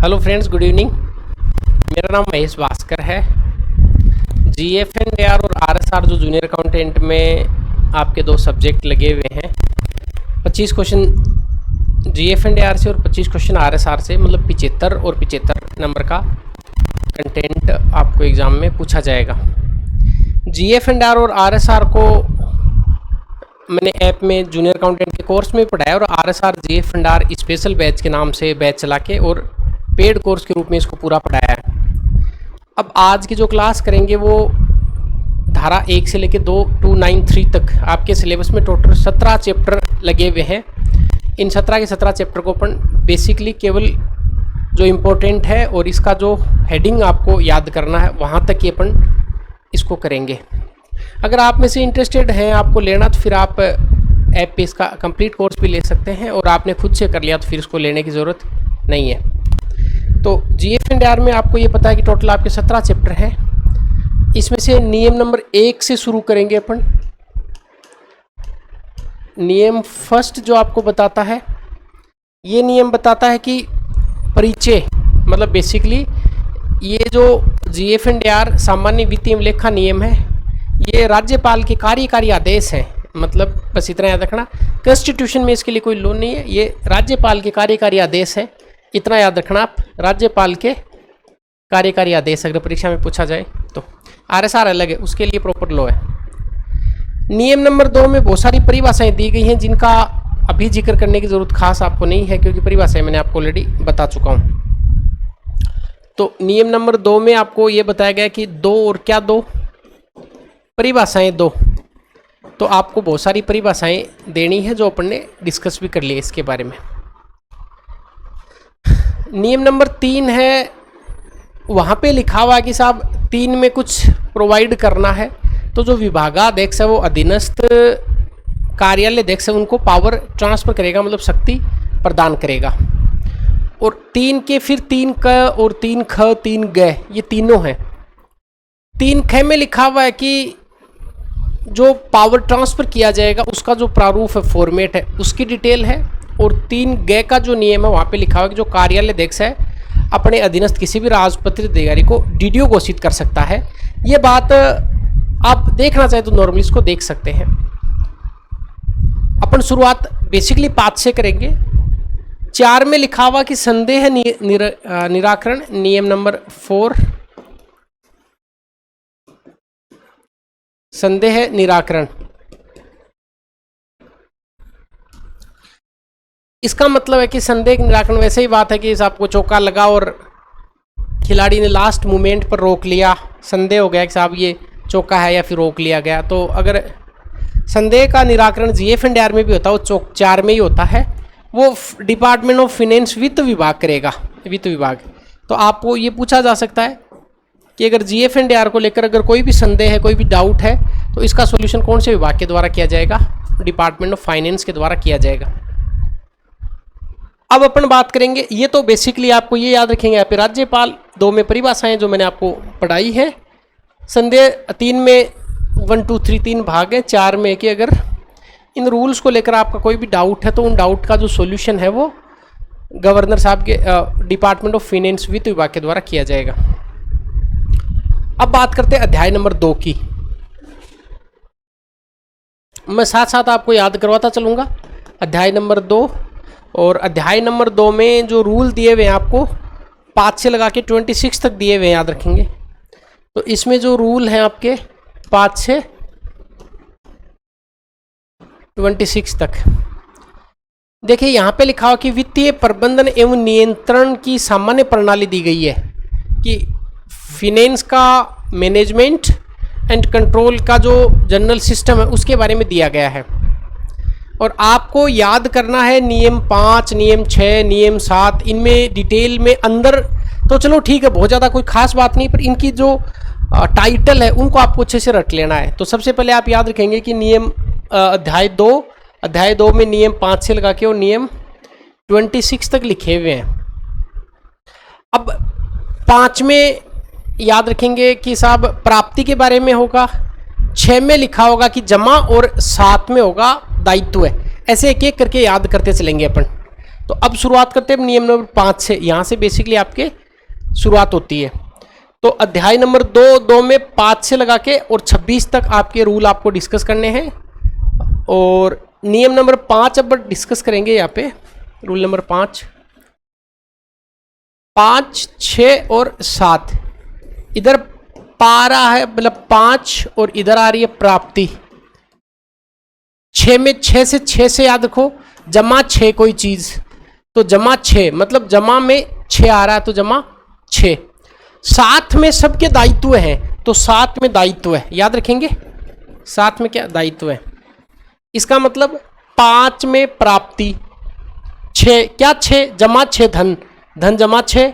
Hello friends, good evening. मेरा नाम महेश भास्कर है। GF&AR और RSR जो जूनियर अकाउंटेंट में आपके दो सब्जेक्ट लगे हुए हैं। 25 क्वेश्चन GF&AR से और 25 क्वेश्चन RSR से, मतलब 75 और 75 नंबर का कंटेंट आपको एग्ज़ाम में पूछा जाएगा। GF&AR और RSR को मैंने ऐप में जूनियर अकाउंटेंट के कोर्स में पढ़ाया और RSR GF&AR स्पेशल बैच के नाम से बैच चला के और पेड कोर्स के रूप में इसको पूरा पढ़ाया है। अब आज की जो क्लास करेंगे वो धारा 1 से लेकर 293 तक आपके सिलेबस में टोटल 17 चैप्टर लगे हुए हैं। इन 17 के 17 चैप्टर को अपन बेसिकली केवल जो इम्पोर्टेंट है और इसका जो हेडिंग आपको याद करना है वहाँ तक ही अपन इसको करेंगे। अगर आप में से इंटरेस्टेड हैं आपको लेना, तो फिर आप ऐप पे इसका कंप्लीट कोर्स भी ले सकते हैं, और आपने खुद से कर लिया तो फिर इसको लेने की ज़रूरत नहीं है। तो GF&AR में आपको ये पता है कि टोटल आपके 17 चैप्टर हैं। इसमें से नियम नंबर 1 से शुरू करेंगे अपन। नियम फर्स्ट जो आपको बताता है, ये नियम बताता है कि परिचय, मतलब बेसिकली ये जो GF&AR सामान्य वित्तीय लेखा नियम है, ये राज्यपाल के कार्यकारी आदेश हैं। मतलब बस इतना याद रखना, कॉन्स्टिट्यूशन में इसके लिए कोई लॉ नहीं है, ये राज्यपाल के कार्यकारी आदेश है। इतना याद रखना आप, राज्यपाल के कार्यकारी आदेश अगर परीक्षा में पूछा जाए तो। RSR अलग है, उसके लिए प्रॉपर लॉ है। नियम नंबर 2 में बहुत सारी परिभाषाएं दी गई हैं जिनका अभी जिक्र करने की ज़रूरत खास आपको नहीं है, क्योंकि परिभाषाएं मैंने आपको ऑलरेडी बता चुका हूँ। तो नियम नंबर 2 में आपको ये बताया गया कि दो और क्या, दो परिभाषाएं, दो। तो आपको बहुत सारी परिभाषाएं देनी है जो अपन ने डिस्कस भी कर ली इसके बारे में। नियम नंबर 3 है, वहाँ पे लिखा हुआ है कि साहब 3 में कुछ प्रोवाइड करना है, तो जो विभागाध्यक्ष है वो अधीनस्थ कार्यालय अध्यक्ष है उनको पावर ट्रांसफर करेगा, मतलब शक्ति प्रदान करेगा। और 3 के फिर 3 क और 3 ख 3 ग, ये तीनों हैं। 3 ख में लिखा हुआ है कि जो पावर ट्रांसफ़र किया जाएगा उसका जो प्रारूप है, फॉर्मेट है, उसकी डिटेल है। और 3 ग का जो नियम है वहाँ पे लिखा हुआ है कि जो कार्यालय अध्यक्ष है अपने अधीनस्थ किसी भी राजपत्रित अधिकारी को DDO घोषित कर सकता है। ये बात आप देखना चाहे तो नॉर्मली इसको देख सकते हैं। अपन शुरुआत बेसिकली 5 से करेंगे। 4 में लिखा हुआ कि संदेह निराकरण, नियम नंबर 4, संदेह निराकरण। इसका मतलब है कि संदेह निराकरण वैसे ही बात है कि आपको चौका लगा और खिलाड़ी ने लास्ट मोमेंट पर रोक लिया, संदेह हो गया कि साहब ये चौका है या फिर रोक लिया गया। तो अगर संदेह का निराकरण GF&AR में भी होता है, वो 4 में ही होता है, वो डिपार्टमेंट ऑफ फाइनेंस वित्त विभाग करेगा, वित्त विभाग। तो आपको ये पूछा जा सकता है कि अगर GF&AR को लेकर अगर कोई भी संदेह है, कोई भी डाउट है, तो इसका सॉल्यूशन कौन से विभाग के द्वारा किया जाएगा? डिपार्टमेंट ऑफ फाइनेंस के द्वारा किया जाएगा। अब अपन बात करेंगे, ये तो बेसिकली आपको ये याद रखेंगे यहाँ पे राज्यपाल, 2 में परिभाषाएं जो मैंने आपको पढ़ाई है। संदेह 3 में 1 2 3 3 भाग है, 4 में कि अगर इन रूल्स को लेकर आपका कोई भी डाउट है तो उन डाउट का जो सॉल्यूशन है वो गवर्नर साहब के डिपार्टमेंट ऑफ फाइनेंस वित्त विभाग के द्वारा किया जाएगा। अब बात करते हैं अध्याय नंबर 2 की। मैं साथ साथ आपको याद करवाता चलूँगा अध्याय नंबर 2। और अध्याय नंबर 2 में जो रूल दिए हुए हैं आपको 5 से लगा के 26 तक दिए हुए हैं, याद रखेंगे। तो इसमें जो रूल हैं आपके 5 से 26 तक, देखिए यहाँ पे लिखा हुआ कि वित्तीय प्रबंधन एवं नियंत्रण की सामान्य प्रणाली दी गई है कि फिनेंस का मैनेजमेंट एंड कंट्रोल का जो जनरल सिस्टम है उसके बारे में दिया गया है। और आपको याद करना है नियम 5, नियम 6, नियम 7, इनमें डिटेल में अंदर तो चलो ठीक है, बहुत ज़्यादा कोई खास बात नहीं, पर इनकी जो टाइटल है उनको आपको अच्छे से रट लेना है। तो सबसे पहले आप याद रखेंगे कि नियम अध्याय 2 में नियम 5 से लगा के और नियम 26 तक लिखे हुए हैं। अब 5 में याद रखेंगे कि साहब प्राप्ति के बारे में होगा, 6 में लिखा होगा कि जमा, और 7 में होगा दायित्व है। ऐसे एक एक करके याद करते चलेंगे अपन। तो अब शुरुआत करते हैं नियम नंबर 5 से। यहाँ से बेसिकली आपके शुरुआत होती है। तो अध्याय नंबर 2 में 5 से लगा के और 26 तक आपके रूल आपको डिस्कस करने हैं। और नियम नंबर 5 अब डिस्कस करेंगे यहाँ पे। रूल नंबर 5, 6 और 7, इधर पा रहा है मतलब 5 और इधर आ रही है प्राप्ति। 6 में 6 से याद रखो, जमा 6 कोई चीज, तो जमा 6 मतलब जमा में 6 आ रहा है तो जमा 6। 7 में सबके दायित्व हैं, तो 7 में दायित्व है, याद रखेंगे 7 में क्या दायित्व है। इसका मतलब 5 में प्राप्ति, 6 क्या 6 जमा 6 धन जमा 6,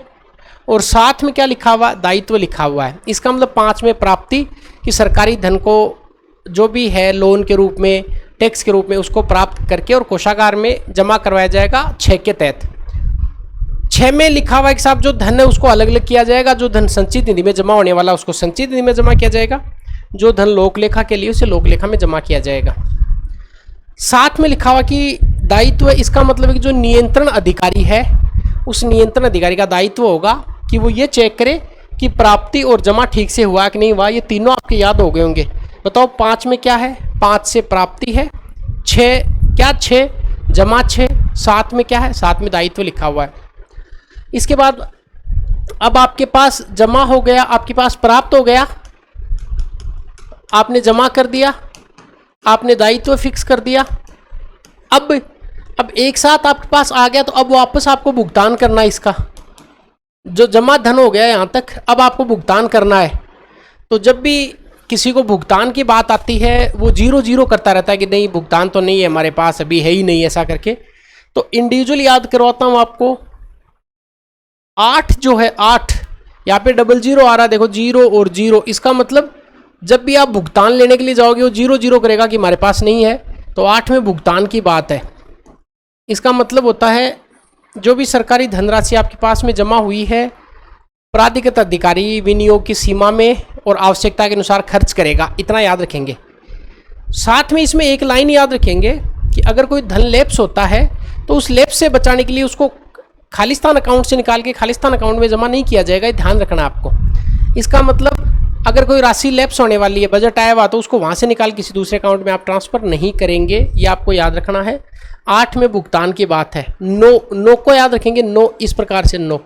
और 7 में क्या लिखा हुआ दायित्व लिखा हुआ है। इसका मतलब 5 में प्राप्ति कि सरकारी धन को जो भी है लोन के रूप में, टैक्स के रूप में, उसको प्राप्त करके और कोषागार में जमा करवाया जाएगा 6 के तहत। 6 में लिखा हुआ है कि साहब जो धन है उसको अलग अलग किया जाएगा, जो धन संचित निधि में जमा होने वाला उसको संचित निधि में जमा किया जाएगा, जो धन लोक लेखा के लिए उसे लोक लेखा में जमा किया जाएगा। 7 में लिखा हुआ कि दायित्व, इसका मतलब है कि जो नियंत्रण अधिकारी है उस नियंत्रण अधिकारी का दायित्व होगा कि वो ये चेक करे कि प्राप्ति और जमा ठीक से हुआ कि नहीं हुआ। ये तीनों आपके याद हो गए होंगे। बताओ 5 में क्या है, 5 से प्राप्ति है, 6 क्या 6 जमा 6, 7 में क्या है 7 में दायित्व लिखा हुआ है। इसके बाद अब आपके पास जमा हो गया, आपके पास प्राप्त हो गया, आपने जमा कर दिया, आपने दायित्व फिक्स कर दिया। अब एक साथ आपके पास आ गया तो अब वापस आपको भुगतान करना है। इसका जो जमा धन हो गया यहाँ तक, अब आपको भुगतान करना है। तो जब भी किसी को भुगतान की बात आती है वो 0 करता रहता है कि नहीं भुगतान तो नहीं है हमारे पास, अभी है ही नहीं ऐसा करके। तो इंडिविजुअल याद करवाता हूँ आपको। 8 जो है 8 यहाँ पे 00 आ रहा है, देखो 0 और 0, इसका मतलब जब भी आप भुगतान लेने के लिए जाओगे वो 0 करेगा कि हमारे पास नहीं है। तो 8 में भुगतान की बात है। इसका मतलब होता है जो भी सरकारी धनराशि आपके पास में जमा हुई है, प्राधिकृत अधिकारी विनियोग की सीमा में और आवश्यकता के अनुसार खर्च करेगा, इतना याद रखेंगे। साथ में इसमें एक लाइन याद रखेंगे कि अगर कोई धन लैप्स होता है तो उस लैप्स से बचाने के लिए उसको खालिस्तान अकाउंट से निकाल के खालिस्तान अकाउंट में जमा नहीं किया जाएगा, ये ध्यान रखना आपको। इसका मतलब अगर कोई राशि लैप्स होने वाली है, बजट आया हुआ, तो उसको वहाँ से निकाल किसी दूसरे अकाउंट में आप ट्रांसफ़र नहीं करेंगे, ये आपको याद रखना है। 8 में भुगतान की बात है। नो को याद रखेंगे, नो इस प्रकार से नो।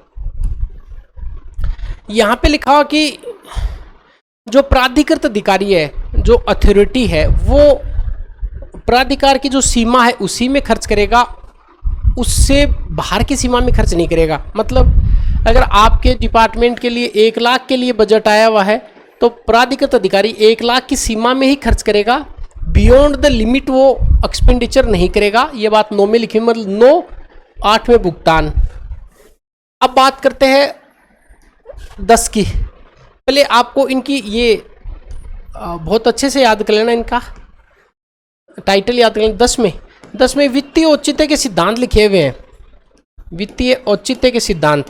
यहाँ पे लिखा हुआ कि जो प्राधिकृत अधिकारी है, जो अथॉरिटी है, वो प्राधिकार की जो सीमा है उसी में खर्च करेगा, उससे बाहर की सीमा में खर्च नहीं करेगा। मतलब अगर आपके डिपार्टमेंट के लिए 1 लाख के लिए बजट आया हुआ है तो प्राधिकृत अधिकारी 1 लाख की सीमा में ही खर्च करेगा, बियॉन्ड द लिमिट वो एक्सपेंडिचर नहीं करेगा। ये बात 9 में लिखी, मतलब 9 8 में भुगतान। अब बात करते हैं 10 की। पहले आपको इनकी ये बहुत अच्छे से याद कर लेना, इनका टाइटल याद कर लेना। 10 में वित्तीय औचित्य के सिद्धांत लिखे हुए हैं। वित्तीय औचित्य के सिद्धांत,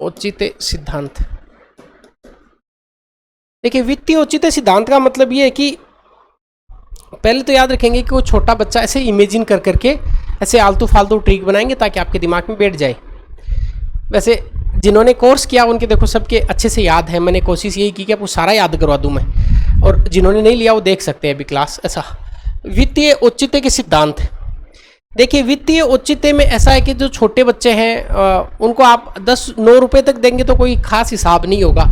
औचित्य सिद्धांत। देखिए वित्तीय औचित्य सिद्धांत का मतलब ये है कि पहले तो याद रखेंगे कि वो छोटा बच्चा ऐसे इमेजिन कर करके ऐसे आलतू फालतू ट्रिक बनाएंगे ताकि आपके दिमाग में बैठ जाए। वैसे जिन्होंने कोर्स किया उनके देखो सबके अच्छे से याद है। मैंने कोशिश यही की कि आपको सारा याद करवा दूं मैं, और जिन्होंने नहीं लिया वो देख सकते हैं अभी क्लास। ऐसा वित्तीय औचित्य के सिद्धांत। देखिए वित्तीय औचित्य में ऐसा है कि जो छोटे बच्चे हैं उनको आप 9 रुपये तक देंगे तो कोई खास हिसाब नहीं होगा।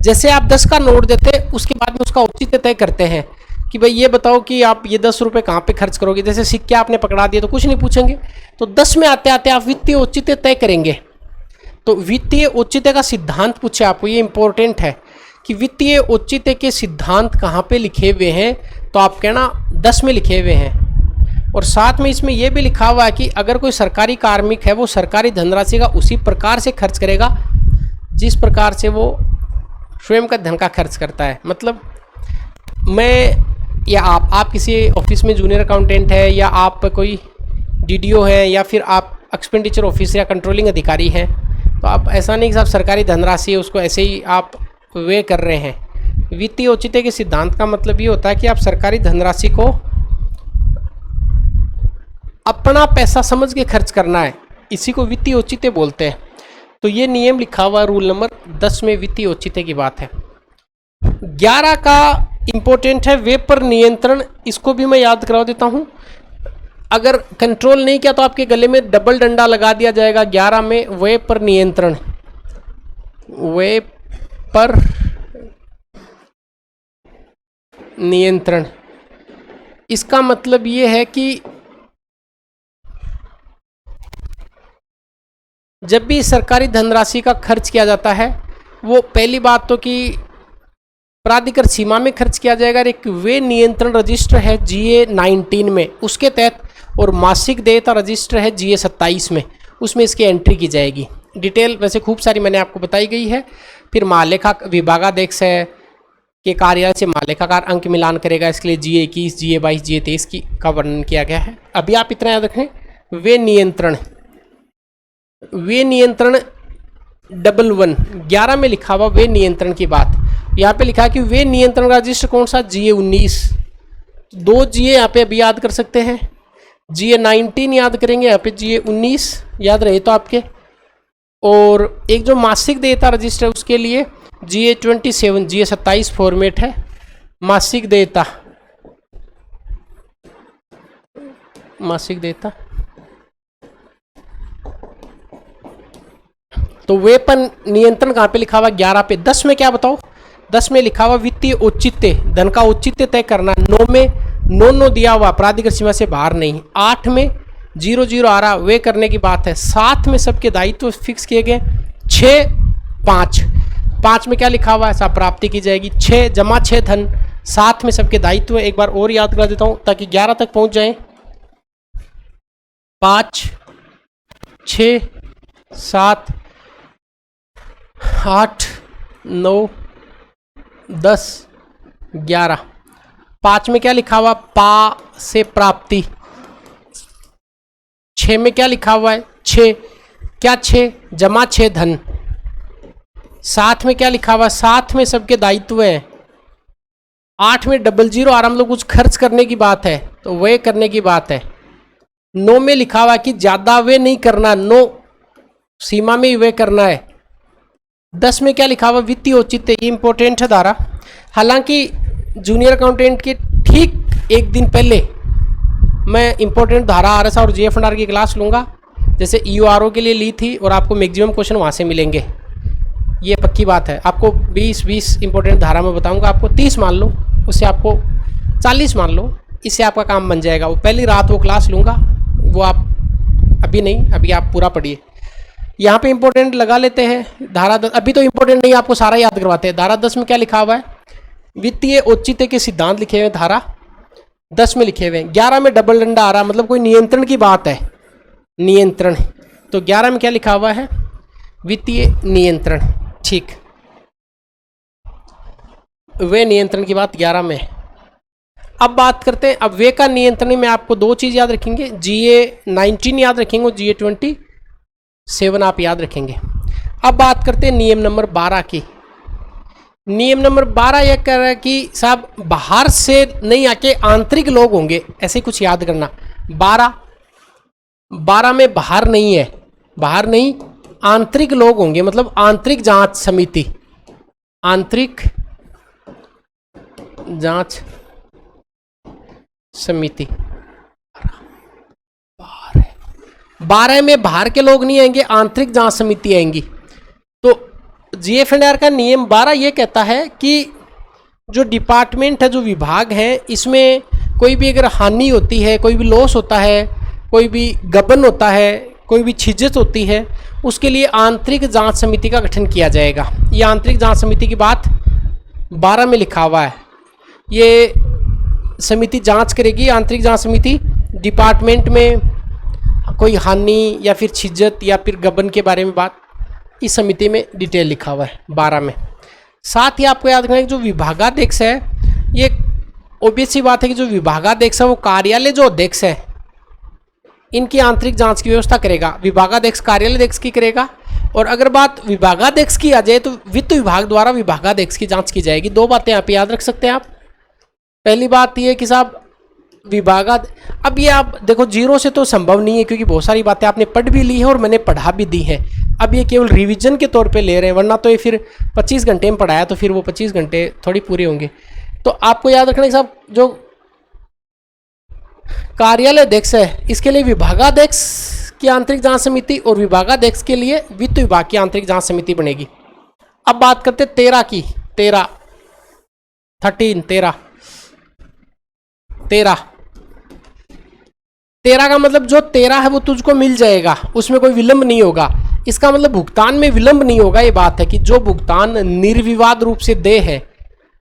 जैसे आप 10 का नोट देते उसके बाद में उसका औचित्य तय करते हैं कि भाई ये बताओ कि आप ये 10 रुपये कहाँ पे खर्च करोगे। जैसे सिक्के आपने पकड़ा दिए तो कुछ नहीं पूछेंगे, तो 10 में आते आते आप वित्तीय औचित्य तय करेंगे। तो वित्तीय औचित्य का सिद्धांत पूछे आपको, ये इंपॉर्टेंट है कि वित्तीय औचित्य के सिद्धांत कहाँ पे लिखे हुए हैं, तो आप कहना 10 में लिखे हुए हैं। और साथ में इसमें यह भी लिखा हुआ है कि अगर कोई सरकारी कार्मिक है वो सरकारी धनराशि का उसी प्रकार से खर्च करेगा जिस प्रकार से वो स्वयं का धन का खर्च करता है। मतलब मैं या आप किसी ऑफिस में जूनियर अकाउंटेंट है, या आप कोई डीडीओ है, या फिर आप एक्सपेंडिचर ऑफिसर या कंट्रोलिंग अधिकारी हैं, तो आप ऐसा नहीं कि साहब सरकारी धनराशि है उसको ऐसे ही आप वे कर रहे हैं। वित्तीय औचित्य के सिद्धांत का मतलब ये होता है कि आप सरकारी धनराशि को अपना पैसा समझ के खर्च करना है, इसी को वित्तीय औचित्य बोलते हैं। तो ये नियम लिखा हुआ रूल नंबर 10 में वित्तीय औचित्य की बात है। 11 का इंपॉर्टेंट है वे पर नियंत्रण, इसको भी मैं याद करवा देता हूं। अगर कंट्रोल नहीं किया तो आपके गले में डबल डंडा लगा दिया जाएगा। 11 में वे पर नियंत्रण, वे पर नियंत्रण, इसका मतलब ये है कि जब भी सरकारी धनराशि का खर्च किया जाता है, वो पहली बात तो कि प्राधिकृत सीमा में खर्च किया जाएगा। एक वे नियंत्रण रजिस्टर है GA 19 में, उसके तहत, और मासिक देयता रजिस्टर है GA 27 में, उसमें इसकी एंट्री की जाएगी। डिटेल वैसे खूब सारी मैंने आपको बताई गई है। फिर महालेखा विभागाध्यक्ष है के कार्यालय से महालेखाकार अंक मिलान करेगा, इसके लिए GA 21, GA 22, GA 23 का वर्णन किया गया है। अभी आप इतना याद रखें, वे नियंत्रण, वे नियंत्रण 11 11 में लिखा हुआ वे नियंत्रण की बात। यहाँ पे लिखा है कि वे नियंत्रण का रजिस्टर कौन सा, GA 19। 2 GA यहाँ पे अभी याद कर सकते हैं, GA 19 याद करेंगे, यहाँ पे GA 19 याद रहे तो आपके। और एक जो मासिक देयता रजिस्टर उसके लिए GA 27, GA 27 फॉर्मेट है मासिक देयता, मासिक देयता। तो वे पर नियंत्रण कहाँ पे लिखा हुआ, 11 पे। 10 में क्या बताओ, 10 में लिखा हुआ वित्तीय औचित्य, धन का औचित्य तय करना। 9 में नो दिया हुआ, प्राधिकृत सीमा से बाहर नहीं। 8 में 0 आ रहा, वे करने की बात है। 7 में सबके दायित्व फिक्स किए गए। 6 5 में क्या लिखा हुआ है, ऐसा प्राप्ति की जाएगी। 6 जमा 6 धन, 7 में सबके दायित्व। एक बार और याद करा देता हूं ताकि 11 तक पहुंच जाए। 5 6 7 8 9 10 11। 5 में क्या लिखा हुआ, पा से प्राप्ति। 6 में क्या लिखा हुआ है, 6 क्या 6 जमा 6 धन। 7 में क्या लिखा हुआ, 7 में सबके दायित्व है। 8 में 00 आ रहा, मतलब कुछ खर्च करने की बात है, तो वे करने की बात है। 9 में लिखा हुआ कि ज्यादा वे नहीं करना, 9 सीमा में ही वे करना है। 10 में क्या लिखा हुआ, वित्तीय औचित्य, ये इंपॉर्टेंट है धारा। हालांकि जूनियर अकाउंटेंट के ठीक एक दिन पहले मैं इंपॉर्टेंट धारा RSR और GF&R की क्लास लूंगा, जैसे EORO के लिए ली थी, और आपको मैक्सिमम क्वेश्चन वहाँ से मिलेंगे, ये पक्की बात है। आपको 20 इंपॉर्टेंट धारा में बताऊंगा, आपको 30 मान लो, उससे आपको 40 मान लो, इससे आपका काम बन जाएगा। वो पहली रात वो क्लास लूँगा, वो आप अभी नहीं, अभी आप पूरा पढ़िए। यहाँ पे इंपॉर्टेंट लगा लेते हैं धारा 10। अभी तो इंपॉर्टेंट नहीं, आपको सारा याद करवाते हैं। धारा 10 में क्या लिखा हुआ है, वित्तीय औचित्य के सिद्धांत लिखे हुए धारा 10 में लिखे हुए हैं। 11 में डबल डंडा आ रहा, मतलब कोई नियंत्रण की बात है, नियंत्रण। तो 11 में क्या लिखा हुआ है, वित्तीय नियंत्रण, ठीक। वे नियंत्रण की बात 11 में। अब बात करते हैं, अब वे का नियंत्रण में आपको 2 चीज याद रखेंगे, GA 19 याद रखेंगे और GA 27 आप याद रखेंगे। अब बात करते हैं नियम नंबर 12 की। नियम नंबर 12 यह कह रहा है कि साहब बाहर से नहीं आके आंतरिक लोग होंगे, ऐसे कुछ याद करना। 12 में बाहर नहीं है, बाहर नहीं, आंतरिक लोग होंगे, मतलब आंतरिक जांच समिति, आंतरिक जांच समिति। 12 में बाहर के लोग नहीं आएंगे, आंतरिक जांच समिति आएंगी। तो GF&R का नियम 12 ये कहता है कि जो डिपार्टमेंट है, जो विभाग है, इसमें कोई भी अगर हानि होती है, कोई भी लॉस होता है, कोई भी गबन होता है, कोई भी छिजत होती है, उसके लिए आंतरिक जांच समिति का गठन किया जाएगा। ये आंतरिक जांच समिति की बात 12 में लिखा हुआ है। ये समिति जांच करेगी, आंतरिक जांच समिति, डिपार्टमेंट में कोई हानि या फिर छिजत या फिर गबन के बारे में बात इस समिति में डिटेल लिखा हुआ है 12 में। साथ ही आपको याद रखना है जो विभागाध्यक्ष है, ये ऑब्वियस सी बात है कि जो विभागाध्यक्ष है वो कार्यालय जो अध्यक्ष है, इनकी आंतरिक जांच की व्यवस्था करेगा। विभागाध्यक्ष कार्यालय अध्यक्ष की करेगा, और अगर बात विभागाध्यक्ष की आ जाए तो वित्त विभाग द्वारा विभागाध्यक्ष की जांच की जाएगी। 2 बातें यहाँ पे याद रख सकते हैं आप। पहली बात ये कि साहब विभागा, अब ये आप देखो जीरो से तो संभव नहीं है क्योंकि बहुत सारी बातें आपने पढ़ भी ली है और मैंने पढ़ा भी दी है। अब ये केवल रिवीजन के तौर पे ले रहे हैं, वरना तो ये फिर 25 घंटे में पढ़ाया तो फिर वो 25 घंटे थोड़ी पूरे होंगे। तो आपको याद रखना कि साहब जो कार्यालय अध्यक्ष है इसके लिए विभागाध्यक्ष की आंतरिक जांच समिति और विभागाध्यक्ष के लिए वित्त विभाग की आंतरिक जांच समिति बनेगी। अब बात करते 13 की, 13 का मतलब जो 13 है वो तुझको मिल जाएगा, उसमें कोई विलंब नहीं होगा। इसका मतलब भुगतान में विलंब नहीं होगा। ये बात है कि जो भुगतान निर्विवाद रूप से दे है,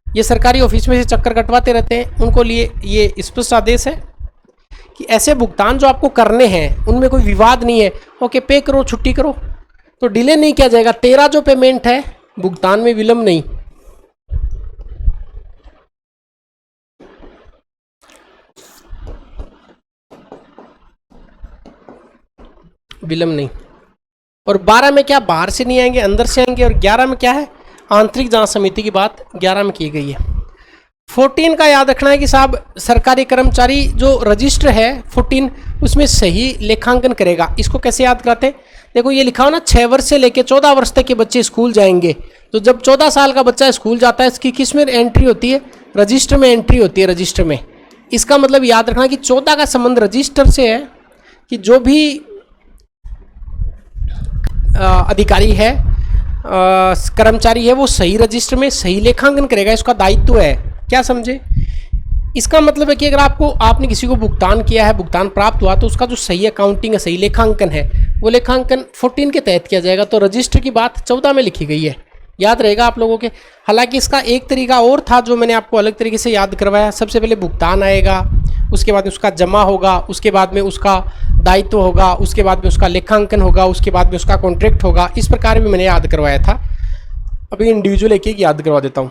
ये सरकारी ऑफिस में से चक्कर कटवाते रहते हैं, उनको लिए ये स्पष्ट आदेश है कि ऐसे भुगतान जो आपको करने हैं उनमें कोई विवाद नहीं है, ओके पे करो छुट्टी करो, तो डिले नहीं किया जाएगा। 13 जो पेमेंट है भुगतान में विलंब नहीं। विलंब नहीं। और 12 में क्या बाहर से नहीं आएंगे, अंदर से आएंगे। और 11 में क्या है, आंतरिक जांच समिति की बात 11 में की गई है। 14 का याद रखना है कि साहब सरकारी कर्मचारी जो रजिस्टर है 14 उसमें सही लेखांकन करेगा। इसको कैसे याद कराते हैं, देखो ये लिखा हो ना 6 वर्ष से लेकर 14 वर्ष तक के बच्चे स्कूल जाएंगे। तो जब 14 साल का बच्चा स्कूल जाता है इसकी किस में एंट्री होती है, रजिस्टर में एंट्री होती है, रजिस्टर में। इसका मतलब याद रखना कि 14 का संबंध रजिस्टर से है कि जो भी अधिकारी है, कर्मचारी है, वो सही रजिस्टर में सही लेखांकन करेगा, इसका दायित्व है। क्या समझे? इसका मतलब है कि अगर आपने किसी को भुगतान किया है, भुगतान प्राप्त हुआ, तो उसका जो सही अकाउंटिंग है, सही लेखांकन है, वो लेखांकन 14 के तहत किया जाएगा। तो रजिस्टर की बात 14 में लिखी गई है, याद रहेगा आप लोगों के। हालांकि इसका एक तरीका और था जो मैंने आपको अलग तरीके से याद करवाया। सबसे पहले भुगतान आएगा, उसके बाद में उसका जमा होगा, उसके बाद में उसका दायित्व होगा, उसके बाद में उसका लेखांकन होगा, उसके बाद में उसका कॉन्ट्रैक्ट होगा। इस प्रकार भी मैंने याद करवाया था। अभी इंडिविजुअल एक याद करवा देता हूँ।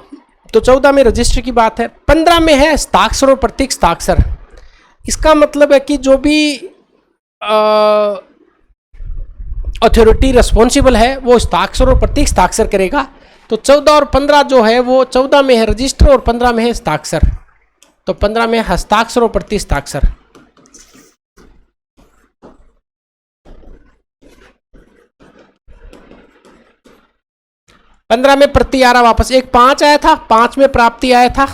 तो 14 में रजिस्टर की बात है। 15 में है हस्ताक्षर और प्रतीक हस्ताक्षर। इसका मतलब है कि जो भी अथॉरिटी रिस्पॉन्सिबल है वो हस्ताक्षर और प्रतीक हस्ताक्षर करेगा। तो 14 और 15 जो है वो 14 में है रजिस्टर और 15 में है हस्ताक्षर। तो 15 में हस्ताक्षर और प्रतीक हस्ताक्षर। पंद्रह में प्रति आ रहा, वापस एक 5 आया था, 5 में प्राप्ति आया था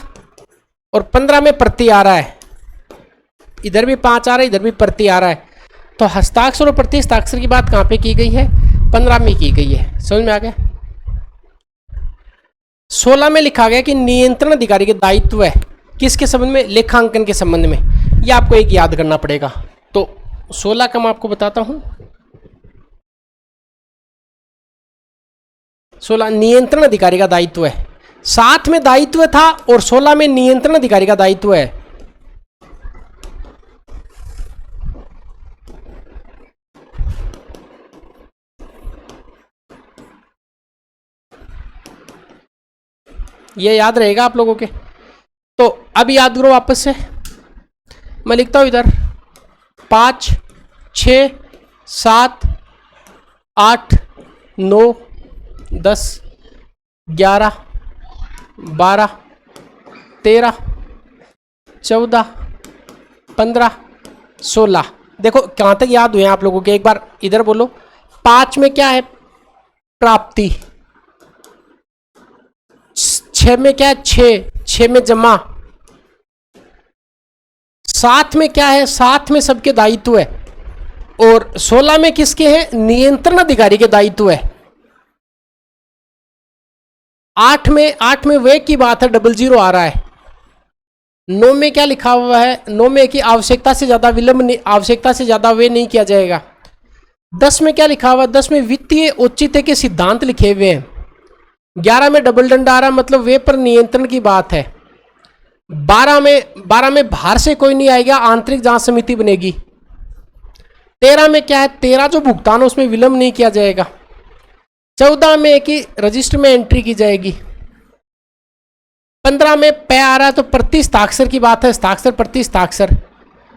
और 15 में प्रति आ रहा है। इधर भी 5 आ रहा है, इधर भी प्रति आ रहा है। तो हस्ताक्षर और प्रति हस्ताक्षर की बात कहां पे की गई है, 15 में की गई है। समझ में आ गया? 16 में लिखा गया कि नियंत्रण अधिकारी के दायित्व है किसके संबंध में, लेखांकन के संबंध में। ये आपको एक याद करना पड़ेगा। तो 16 का मैं आपको बताता हूं। 16 नियंत्रण अधिकारी का दायित्व है। 7 में दायित्व था और 16 में नियंत्रण अधिकारी का दायित्व है। ये याद रहेगा आप लोगों के। तो अब याद करो वापस से, मैं लिखता हूं इधर 5, 6, 7, 8, 9, 10, 11, 12, 13, 14, 15, 16। देखो कहाँ तक याद हुए आप लोगों के, एक बार इधर बोलो। 5 में क्या है, प्राप्ति। 6 में क्या है, 6 में जमा। 7 में क्या है, 7 में सबके दायित्व है। और 16 में किसके हैं, नियंत्रण अधिकारी के दायित्व है। 8 में वे की बात है, 00 आ रहा है। 9 में क्या लिखा हुआ है, 9 में कि आवश्यकता से ज्यादा विलंब नहीं, आवश्यकता से ज्यादा वे नहीं किया जाएगा। 10 में क्या लिखा हुआ है, 10 में वित्तीय औचित्य के सिद्धांत लिखे हुए हैं। 11 में डबल डंडा आ रहा, मतलब वे पर नियंत्रण की बात है। 12 में बाहर से कोई नहीं आएगा, आंतरिक जांच समिति बनेगी। 13 में क्या है, 13 जो भुगतान है उसमें विलंब नहीं किया जाएगा। 14 में कि रजिस्टर में एंट्री की जाएगी। 15 में पे आ रहा है तो प्रति हस्ताक्षर की बात है, हस्ताक्षर प्रति हस्ताक्षर।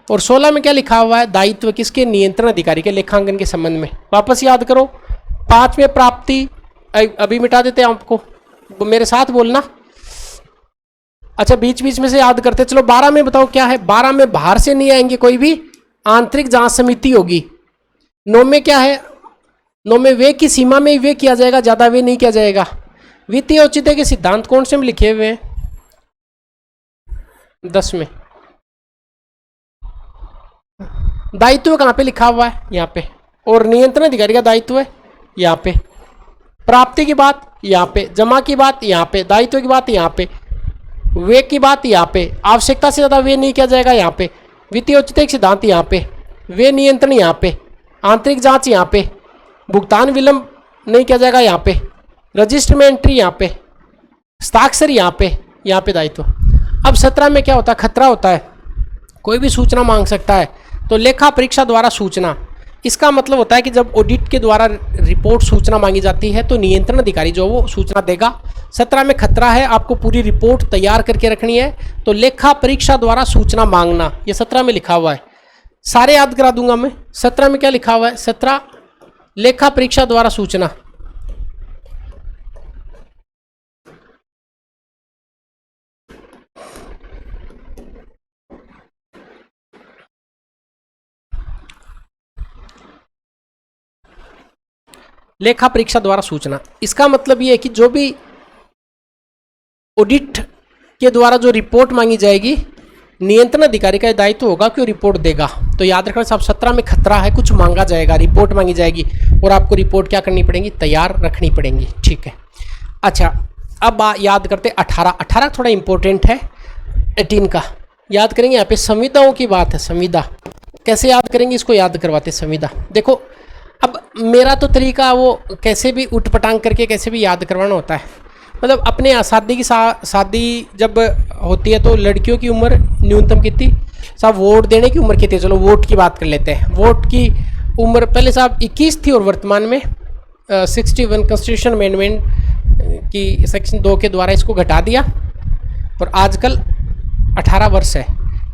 और 16 में क्या लिखा हुआ है, दायित्व किसके, नियंत्रण अधिकारी के लेखांकन के संबंध में। वापस याद करो, 5 में प्राप्ति, अभी मिटा देते हैं आपको, मेरे साथ बोलना। अच्छा बीच बीच में से याद करते चलो। 12 में बताओ क्या है? 12 में बाहर से नहीं आएंगे कोई भी, आंतरिक जांच समिति होगी। 9 में क्या है? 9 में वे की सीमा में ही वे किया जाएगा, ज्यादा वे नहीं किया जाएगा। वित्तीय औचित्य के सिद्धांत कौन से में लिखे हुए हैं? 10 में। दायित्व कहाँ पे लिखा हुआ है? यहाँ पे। और नियंत्रण अधिकारी का दायित्व है यहाँ पे। प्राप्ति की बात यहाँ पे, जमा की बात यहाँ पे, दायित्व की बात यहाँ पे, वे की बात यहाँ पे, आवश्यकता से ज़्यादा वे नहीं किया जाएगा यहाँ पे, वित्तीय औचित्य सिद्धांत यहाँ पे, वे नियंत्रण यहाँ पे, आंतरिक जांच यहाँ पे, भुगतान विलंब नहीं किया जाएगा यहाँ पे, रजिस्टर में एंट्री यहाँ पे, हस्ताक्षर यहाँ पे दायित्व। अब 17 में क्या होता है? खतरा होता है, कोई भी सूचना मांग सकता है। तो लेखा परीक्षा द्वारा सूचना, इसका मतलब होता है कि जब ऑडिट के द्वारा रिपोर्ट सूचना मांगी जाती है तो नियंत्रण अधिकारी जो वो सूचना देगा। 17 में खतरा है, आपको पूरी रिपोर्ट तैयार करके रखनी है, तो लेखा परीक्षा द्वारा सूचना मांगना, ये 17 में लिखा हुआ है। सारे याद करा दूंगा मैं। 17 में क्या लिखा हुआ है? 17 लेखा परीक्षा द्वारा सूचना। लेखा परीक्षा द्वारा सूचना, इसका मतलब ये है कि जो भी ऑडिट के द्वारा जो रिपोर्ट मांगी जाएगी, नियंत्रण अधिकारी का दायित्व होगा कि वो रिपोर्ट देगा। तो याद रखना साहब, 17 में खतरा है, कुछ मांगा जाएगा, रिपोर्ट मांगी जाएगी और आपको रिपोर्ट क्या करनी पड़ेगी? तैयार रखनी पड़ेगी। ठीक है। अच्छा अब याद करते 18 थोड़ा इंपॉर्टेंट है। 18 का याद करेंगे। यहाँ पे संविदाओं की बात है। संविदा कैसे याद करेंगे? इसको याद करवाते संविदा। देखो अब मेरा तो तरीका वो कैसे भी उठपटांग करके कैसे भी याद करवाना होता है। मतलब अपने यहाँ शादी जब होती है तो लड़कियों की उम्र न्यूनतम कितनी साहब? वोट देने की उम्र कितनी? चलो वोट की बात कर लेते हैं। वोट की उम्र पहले साहब 21 थी और वर्तमान में 61 कॉन्स्टिट्यूशन अमेंडमेंट की सेक्शन 2 के द्वारा इसको घटा दिया और आजकल 18 वर्ष है।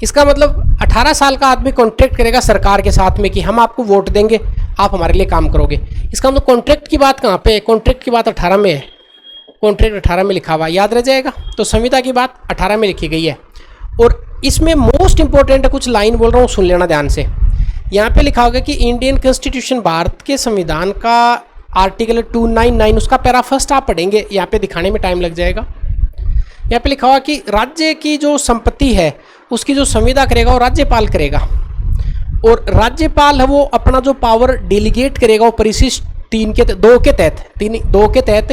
इसका मतलब 18 साल का आदमी कॉन्ट्रैक्ट करेगा सरकार के साथ में कि हम आपको वोट देंगे, आप हमारे लिए काम करोगे। इसका मतलब कॉन्ट्रैक्ट की बात कहाँ पे है? कॉन्ट्रैक्ट की बात 18 में है। कॉन्ट्रैक्ट 18 में लिखा हुआ, याद रह जाएगा। तो संविदा की बात 18 में लिखी गई है। और इसमें मोस्ट इंपॉर्टेंट है, कुछ लाइन बोल रहा हूँ, सुन लेना ध्यान से। यहाँ पे लिखा होगा कि इंडियन कॉन्स्टिट्यूशन, भारत के संविधान का आर्टिकल 299, उसका पैरा फर्स्ट आप पढ़ेंगे, यहाँ पे दिखाने में टाइम लग जाएगा। यहाँ पे लिखा हुआ कि राज्य की जो संपत्ति है उसकी जो संविदा करेगा वो राज्यपाल करेगा। और राज्यपाल है वो अपना जो पावर डेलीगेट करेगा वो परिशिष्ट 2 के तहत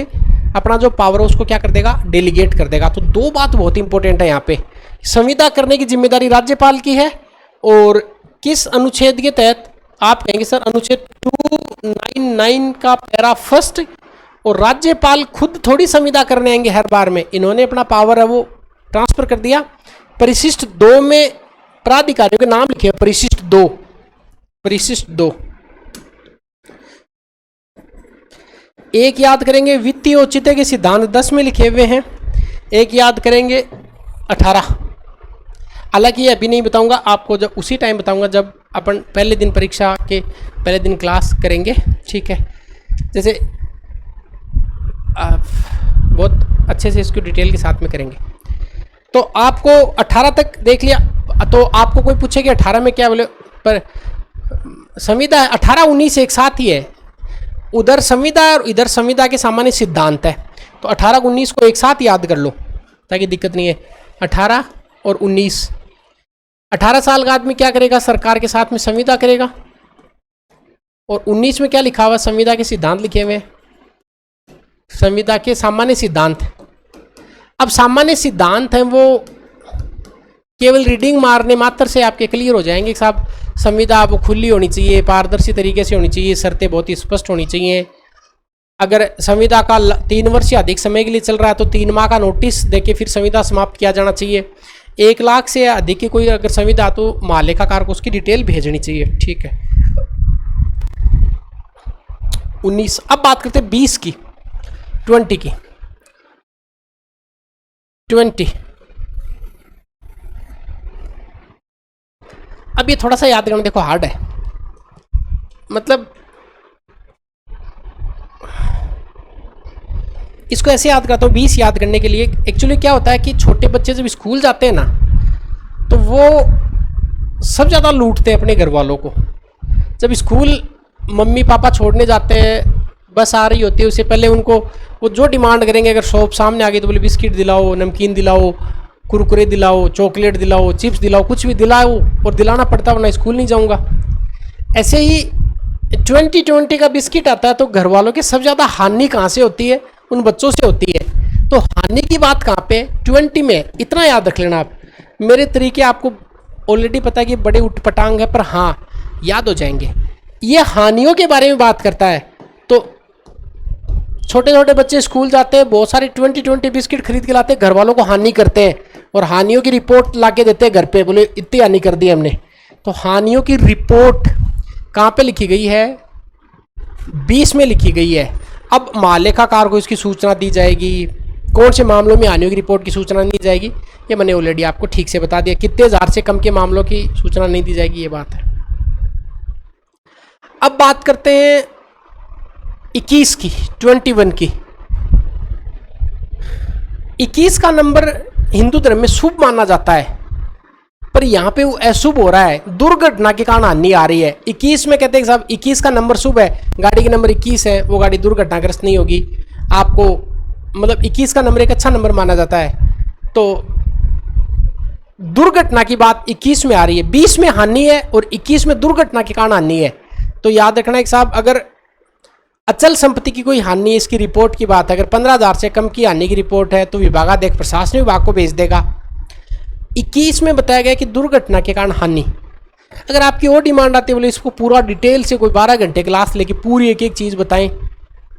अपना जो पावर है उसको क्या कर देगा? डेलीगेट कर देगा। तो 2 बात बहुत इंपॉर्टेंट है यहाँ पे। संविदा करने की जिम्मेदारी राज्यपाल की है और किस अनुच्छेद के तहत? आप कहेंगे सर अनुच्छेद 299 का पैरा फर्स्ट। और राज्यपाल खुद थोड़ी संविदा करने आएंगे हर बार में, इन्होंने अपना पावर है वो ट्रांसफर कर दिया। परिशिष्ट 2 में प्राधिकारियों के नाम लिखे, परिशिष्ट 2। एक याद करेंगे वित्तीय औचित्य के सिद्धांत 10 में लिखे हुए हैं। एक याद करेंगे 18। हालांकि ये अभी नहीं बताऊंगा आपको, जब उसी टाइम बताऊंगा जब अपन पहले दिन परीक्षा के पहले दिन क्लास करेंगे। ठीक है। जैसे बहुत अच्छे से इसको डिटेल के साथ में करेंगे। तो आपको 18 तक देख लिया। तो आपको कोई पूछे कि 18 में क्या बोले, पर संविदा है 18-19 एक साथ ही है। उधर संविदा और इधर संविदा के सामान्य सिद्धांत है। तो 18-19 को एक साथ याद कर लो ताकि दिक्कत नहीं है। 18 और 19, 18 साल का आदमी क्या करेगा? सरकार के साथ में संविदा करेगा। और 19 में क्या लिखा हुआ? संविदा के सिद्धांत लिखे हुए हैं, संविदा के सामान्य सिद्धांत। अब सामान्य सिद्धांत हैं वो केवल रीडिंग मारने मात्र से आपके क्लियर हो जाएंगे। साहब संविदा वो खुली होनी चाहिए, पारदर्शी तरीके से होनी चाहिए, शर्तें बहुत ही स्पष्ट होनी चाहिए। अगर संविदा का 3 वर्ष या अधिक समय के लिए चल रहा है तो 3 माह का नोटिस देके फिर संविदा समाप्त किया जाना चाहिए। 1 लाख से अधिक की कोई अगर संविदा तो महालेखाकार को उसकी डिटेल भेजनी चाहिए। ठीक है। 19। अब बात करते हैं 20 की, 20 की। 20 अब ये थोड़ा सा याद करना देखो हार्ड है। मतलब इसको ऐसे याद करता हूँ 20 याद करने के लिए। एक्चुअली क्या होता है कि छोटे बच्चे जब स्कूल जाते हैं ना तो वो सब ज़्यादा लूटते हैं अपने घर वालों को। जब स्कूल मम्मी पापा छोड़ने जाते हैं, बस आ रही होती है, उससे पहले उनको वो जो डिमांड करेंगे, अगर शॉप सामने आ गई तो बोले बिस्किट दिलाओ, नमकीन दिलाओ, कुरकुरे दिलाओ, चॉकलेट दिलाओ, चिप्स दिलाओ, कुछ भी दिलाओ, और दिलाना पड़ता वरना स्कूल नहीं जाऊँगा। ऐसे ही 2020 का बिस्किट आता है तो घर वालों की सबसे ज़्यादा हानि कहाँ से होती है? उन बच्चों से होती है। तो हानि की बात कहाँ पे? 20 में। इतना याद रख लेना आप। मेरे तरीके आपको ऑलरेडी पता है कि बड़े उटपटांग है, पर हाँ याद हो जाएंगे। ये हानियों के बारे में बात करता है। तो छोटे छोटे बच्चे स्कूल जाते हैं, बहुत सारे 20 बिस्किट खरीद के लाते हैं, घर वालों को हानि करते हैं और हानियों की रिपोर्ट ला के देते हैं घर पे, बोले इतनी हानि कर दी हमने। तो हानियों की रिपोर्ट कहाँ पे लिखी गई है? 20 में लिखी गई है। अब महालेखाकार को इसकी सूचना दी जाएगी। कौन से मामलों में हानियों की रिपोर्ट की सूचना नहीं दी जाएगी, ये मैंने ऑलरेडी आपको ठीक से बता दिया। कितने हज़ार से कम के मामलों की सूचना नहीं दी जाएगी, ये बात है। अब बात करते हैं 21 की, 21 की। 21 का नंबर हिंदू धर्म में शुभ माना जाता है, पर यहाँ पे वो अशुभ हो रहा है, दुर्घटना के कारण हानि आ रही है। 21 में कहते हैं साहब 21 का नंबर शुभ है, गाड़ी के नंबर 21 है, वो गाड़ी दुर्घटनाग्रस्त नहीं होगी। आपको मतलब 21 का नंबर एक अच्छा नंबर माना जाता है, तो दुर्घटना की बात 21 में आ रही है। 20 में हानि है और 21 में दुर्घटना के कारण हानि है। तो याद रखना है साहब, अगर अचल संपत्ति की कोई हानि, इसकी रिपोर्ट की बात है, अगर 15,000 से कम की हानि की रिपोर्ट है तो विभागाध्यक्ष प्रशासनिक विभाग को भेज देगा। 21 में बताया गया कि दुर्घटना के कारण हानि। अगर आपकी और डिमांड आती है, बोले इसको पूरा डिटेल से कोई 12 घंटे क्लास लेके पूरी एक एक चीज़ बताएं,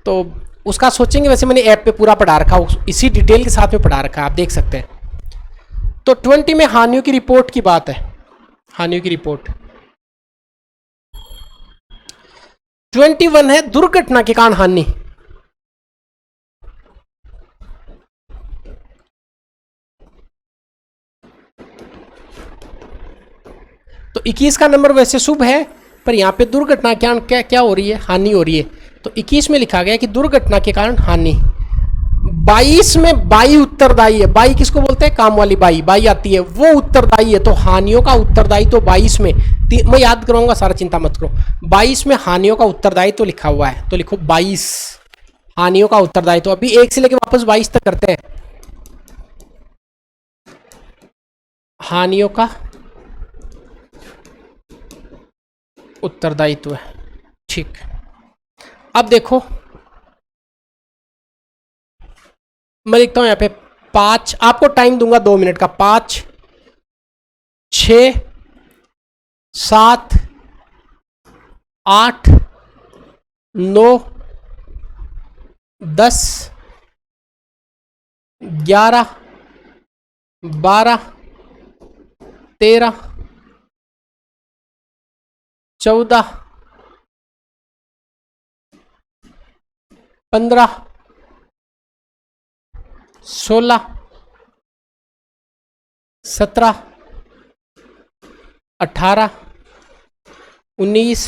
तो उसका सोचेंगे। वैसे मैंने ऐप पे पूरा पढ़ा रखा, इसी डिटेल के साथ में पढ़ा रखा है, आप देख सकते हैं। तो 20 में हानियों की रिपोर्ट की बात है, हानियों की रिपोर्ट। 21 है दुर्घटना के कारण हानि। तो 21 का नंबर वैसे शुभ है, पर यहाँ पे दुर्घटना के कारण क्या क्या हो रही है? हानि हो रही है। तो 21 में लिखा गया कि दुर्घटना के कारण हानि। 22 में बाई उत्तरदायी है। बाई किसको बोलते हैं? काम वाली बाई, बाई आती है, वो उत्तरदायी है। तो हानियों का उत्तरदायी तो 22 में, मैं याद कराऊंगा सारा, चिंता मत करो। 22 में हानियों का उत्तरदायी तो लिखा हुआ है, तो लिखो 22 हानियों का उत्तरदायी। तो अभी 1 से लेकर वापस 22 तक करते हैं। हानियों का उत्तरदायित्व है, ठीक। अब देखो मैं लिखता हूं यहां पे 5, आपको टाइम दूंगा 2 मिनट का। 5, 6, 7, 8, 9, 10, 11, 12, 13, 14, 15, 16, 17, 18, 19,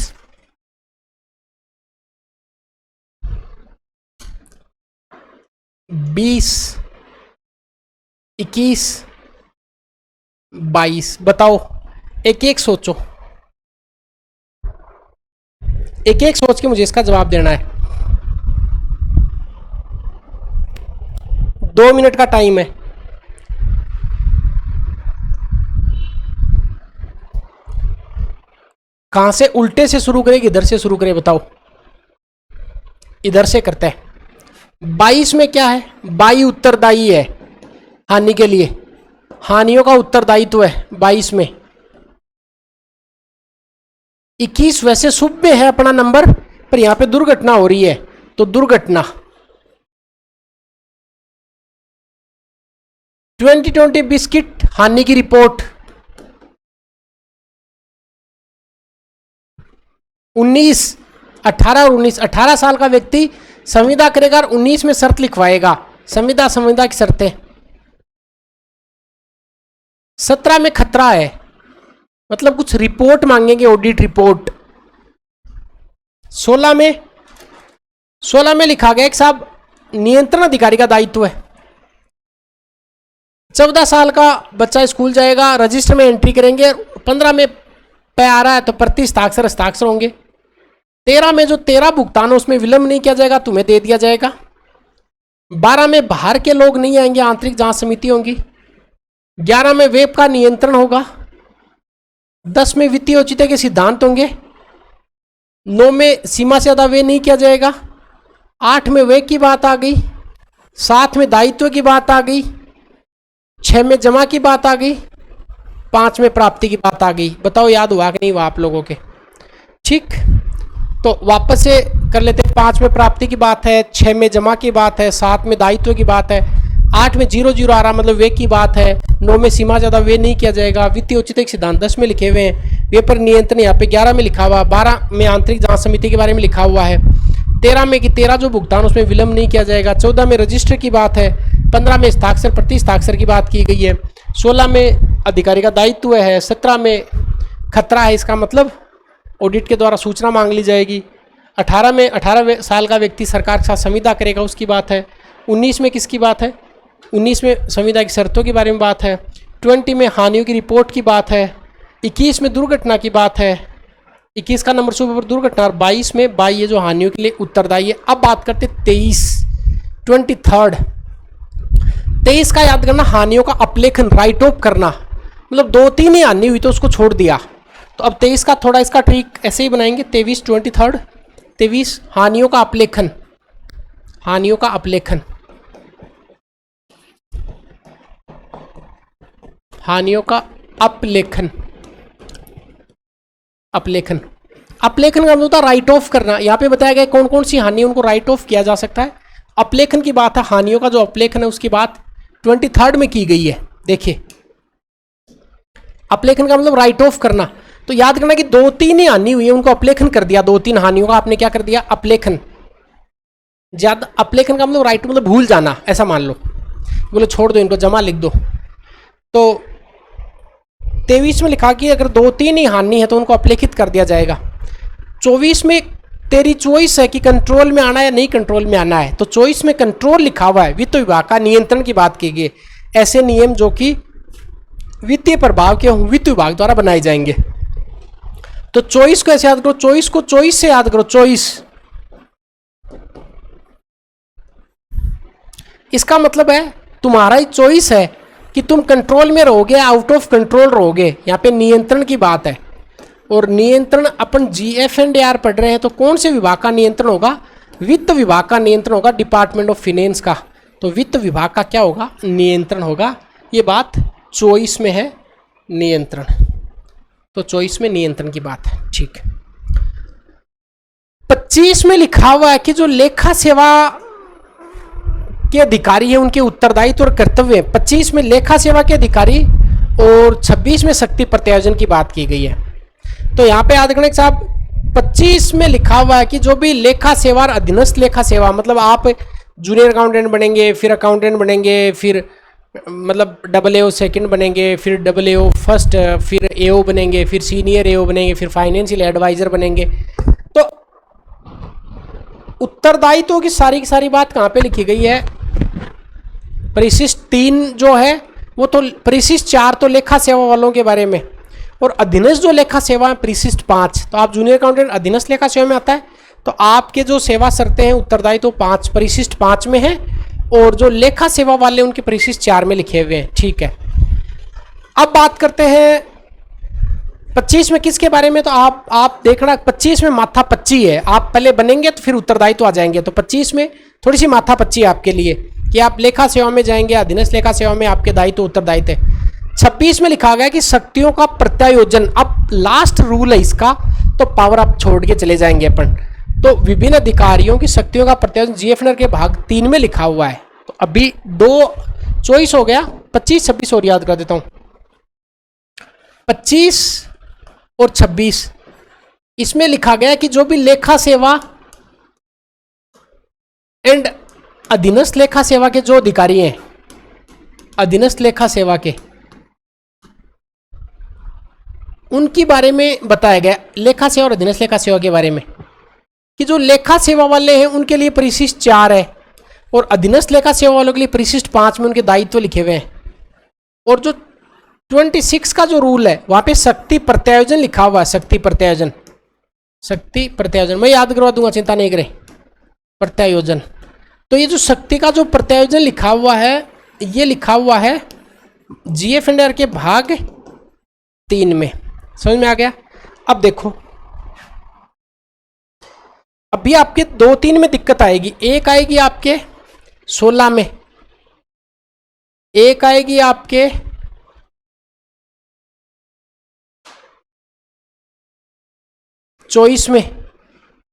20, 21, 22। बताओ, एक एक सोचो, एक एक सोच के मुझे इसका जवाब देना है। 2 मिनट का टाइम है। कहां से उल्टे से शुरू करें कि इधर से शुरू करें? बताओ। इधर से करते हैं। 22 में क्या है? बाई उत्तरदायी है हानि के लिए, हानियों का उत्तरदायित्व है 22 में। 21 वैसे शुभ में है अपना नंबर, पर यहां पे दुर्घटना हो रही है, तो दुर्घटना। 2020 बिस्किट हानि की रिपोर्ट। 19, 18 और 19, 18 साल का व्यक्ति संविदा करेगा और 19 में शर्त लिखवाएगा। संविदा की शर्तें। 17 में खतरा है, मतलब कुछ रिपोर्ट मांगेंगे, ऑडिट रिपोर्ट। 16 में लिखा गया कि साहब नियंत्रण अधिकारी का दायित्व है। 14 साल का बच्चा स्कूल जाएगा, रजिस्टर में एंट्री करेंगे, 15 में पे आ रहा है तो प्रति हस्ताक्षर हस्ताक्षर होंगे। 13 में जो 13 भुगतान है उसमें विलंब नहीं किया जाएगा, तुम्हें दे दिया जाएगा। 12 में बाहर के लोग नहीं आएंगे, आंतरिक जांच समिति होंगी। 11 में वेब का नियंत्रण होगा। 10 में वित्तीय औचित्य के सिद्धांत होंगे। 9 में सीमा से ज़्यादा व्यय नहीं किया जाएगा। 8 में व्यय की बात आ गई। 7 में दायित्व की बात आ गई। 6 में जमा की बात आ गई। 5 में प्राप्ति की बात आ गई। बताओ याद हुआ कि नहीं हुआ आप लोगों के? ठीक, तो वापस से कर लेते हैं। 5 में प्राप्ति की बात है, 6 में जमा की बात है, 7 में दायित्व की बात है, 8 में 0 आ रहा मतलब वे की बात है, 9 में सीमा ज़्यादा वे नहीं किया जाएगा, वित्तीय औचित्य के सिद्धांत 10 में लिखे हुए हैं, वे पर नियंत्रण यहाँ पे 11 में लिखा हुआ, 12 में आंतरिक जांच समिति के बारे में लिखा हुआ है, 13 में कि 13 जो भुगतान उसमें विलंब नहीं किया जाएगा, 14 में रजिस्टर की बात है, 15 में हस्ताक्षर प्रति हस्ताक्षर की बात की गई है, 16 में अधिकारी का दायित्व है, 17 में खतरा है, इसका मतलब ऑडिट के द्वारा सूचना मांग ली जाएगी, 18 में 18 साल का व्यक्ति सरकार के साथ संविदा करेगा उसकी बात है, 19 में किसकी बात है? 19 में संविदा की शर्तों के बारे में बात है, 20 में हानियों की रिपोर्ट की बात है, 21 में दुर्घटना की बात है, 21 का नंबर सुपर पर दुर्घटना, और 22 में ये जो हानियों के लिए उत्तरदायी है। अब बात करते 23 का याद करना, हानियों का अपलेखन, राइट ऑफ करना, मतलब 2-3 ही हानि हुई तो उसको छोड़ दिया। तो अब 23 का थोड़ा इसका ट्रिक ऐसे ही बनाएंगे। 23 हानियों का अपलेखन, हानियों का अपलेखन, हानियों का अपलेखन, अपलेखन, अपलेखन का मतलब होता है राइट ऑफ करना। यहाँ पे बताया गया कौन कौन सी हानि उनको राइट ऑफ किया जा सकता है। अपलेखन की बात है, हानियों का जो अपलेखन है उसकी बात 23 में की गई है। देखिए अपलेखन का मतलब राइट ऑफ करना, तो याद करना कि 2-3 ही हानि हुई है उनको अपलेखन कर दिया, 2-3 हानियों का आपने क्या कर दिया? अपलेखन। ज्यादा अपलेखन का मतलब राइट मतलब भूल जाना, ऐसा मान लो, बोलो छोड़ दो इनको, जमा लिख दो। तो 23 में लिखा कि अगर 2-3 ही हानि है तो उनको अपलेखित कर दिया जाएगा। 24 में तेरी चॉइस है कि कंट्रोल में आना है या नहीं कंट्रोल में आना है, तो चॉइस में कंट्रोल लिखा हुआ है, वित्त विभाग का नियंत्रण की बात की गई। ऐसे नियम जो कि वित्तीय प्रभाव के वित्त विभाग द्वारा बनाए जाएंगे। तो चॉइस को ऐसे याद करो, चॉइस को चॉइस से याद करो, चॉइस। इसका मतलब है तुम्हारा ही चॉइस है कि तुम कंट्रोल में रहोगे, आउट ऑफ कंट्रोल रहोगे। यहाँ पे नियंत्रण की बात है, और नियंत्रण अपन GF&AR पढ़ रहे हैं, तो कौन से विभाग का नियंत्रण होगा? वित्त विभाग का नियंत्रण होगा, डिपार्टमेंट ऑफ फाइनेंस का। तो वित्त विभाग का क्या होगा? नियंत्रण होगा। ये बात चॉइस में है, नियंत्रण। तो चॉइस में नियंत्रण की बात है, ठीक। 25 में लिखा हुआ है कि जो लेखा सेवा के अधिकारी हैं उनके उत्तरदायित्व और कर्तव्य। 25 में लेखा सेवा के अधिकारी और 26 में शक्ति प्रत्यायोजन की बात की गई है। तो यहाँ पे याद रखना साहब, 25 में लिखा हुआ है कि जो भी लेखा सेवा और अधीनस्थ लेखा सेवा, मतलब आप जूनियर अकाउंटेंट बनेंगे, फिर अकाउंटेंट बनेंगे, फिर मतलब AAO सेकंड बनेंगे, फिर AAO फर्स्ट, फिर AO बनेंगे, फिर सीनियर AO बनेंगे, फिर फाइनेंशियल एडवाइजर बनेंगे। तो उत्तरदायित्व की सारी बात कहाँ पे लिखी गई है? परिशिष्ट 3 जो है वो तो, परिशिष्ट 4 तो लेखा सेवा वालों के बारे में, और अधीनस्थ जो लेखा सेवा है परिशिष्ट 5। तो आप जूनियर अकाउंटेंट अधीनस्थ लेखा सेवा में आता है, तो आपके जो सेवा शर्तें हैं उत्तरदायित्व 5 परिशिष्ट 5 में है, और जो लेखा सेवा वाले उनके परिशिष्ट 4 में लिखे हुए हैं, ठीक है। अब बात करते हैं 25 में किसके बारे में? तो आप देखना 25 में माथा पच्ची है, आप पहले बनेंगे तो फिर उत्तरदायित्व आ जाएंगे। तो 25 में थोड़ी सी माथा पच्ची है आपके लिए कि आप लेखा सेवा में जाएंगे, अधीनस्थ लेखा सेवा में आपके दायित्व उत्तरदायित्व है। 26 में लिखा गया कि शक्तियों का प्रत्यायोजन, अब लास्ट रूल है इसका, तो पावर आप छोड़ के चले जाएंगे अपन। तो विभिन्न अधिकारियों की शक्तियों का प्रत्यायोजन GF&AR के भाग 3 में लिखा हुआ है। तो अभी 2 चॉइस हो गया, 25, 26 और याद कर देता हूं। 25 और 26 इसमें लिखा गया कि जो भी लेखा सेवा एंड अधीनस्थ लेखा सेवा के जो अधिकारी हैं, अधीनस्थ लेखा सेवा के, उनके बारे में बताया गया, लेखा सेवा और अधीनस्थ लेखा सेवा के बारे में, कि जो लेखा सेवा वाले हैं उनके लिए परिशिष्ट 4 है, और अधीनस्थ लेखा सेवा वालों के लिए परिशिष्ट 5 में उनके दायित्व लिखे हुए हैं। और जो 26 का जो रूल है वहां पे शक्ति प्रत्यायोजन लिखा हुआ है, शक्ति प्रत्यायोजन, शक्ति प्रत्यायोजन मैं याद करवा दूंगा, चिंता नहीं करें। प्रत्यायोजन, तो ये जो शक्ति का जो प्रत्यायोजन लिखा हुआ है ये लिखा हुआ है GF&R के भाग 3 में। समझ में आ गया? अब देखो, अभी आपके 2-3 में दिक्कत आएगी। एक आएगी आपके 16 में, एक आएगी आपके 24 में,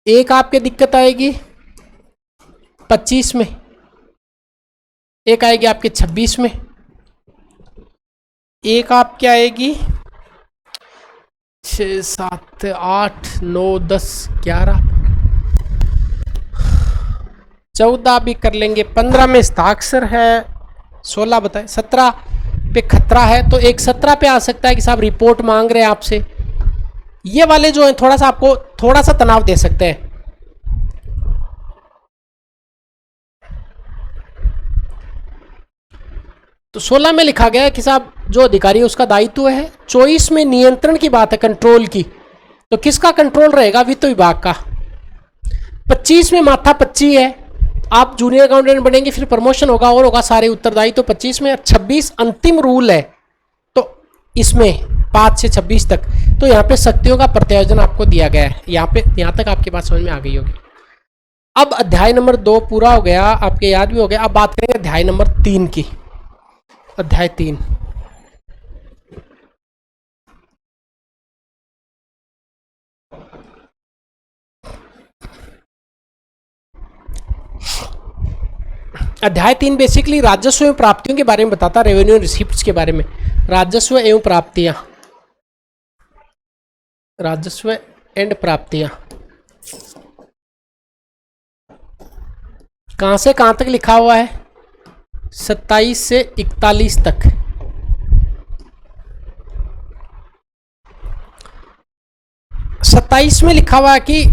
एक आपके दिक्कत आएगी 25 में, एक आएगी आपके 26 में, एक आपके आएगी 6, 7, 8, 9, 10, 11, 14 भी कर लेंगे, 15 में हस्ताक्षर है, 16 बताए, 17 पे खतरा है, तो एक 17 पे आ सकता है कि साहब रिपोर्ट मांग रहे हैं आपसे। ये वाले जो है थोड़ा सा आपको थोड़ा सा तनाव दे सकते हैं। तो 16 में लिखा गया है कि साहब जो अधिकारी है उसका दायित्व है। 24 में नियंत्रण की बात है, कंट्रोल की, तो किसका कंट्रोल रहेगा? वित्त विभाग का। 25 में माथा 25 है, आप जूनियर अकाउंटेंट बनेंगे, फिर प्रमोशन होगा और होगा सारे उत्तरदायित्व तो 25 में। 26 अंतिम रूल है, तो इसमें 5 से 26 तक, तो यहाँ पे शक्तियों का प्रत्यायोजन आपको दिया गया है। यहाँ तक आपके बात समझ में आ गई होगी। अब अध्याय नंबर 2 पूरा हो गया, आपके याद भी हो गया। अब बात करेंगे अध्याय नंबर 3 की। अध्याय 3, अध्याय 3 बेसिकली राजस्व एवं प्राप्तियों के बारे में बताता, रेवेन्यू रिसिप्ट्स के बारे में। राजस्व एवं प्राप्तियां, राजस्व एंड प्राप्तियां कहां से कहां तक लिखा हुआ है? 27 से 41 तक। सत्ताईस में लिखा हुआ है कि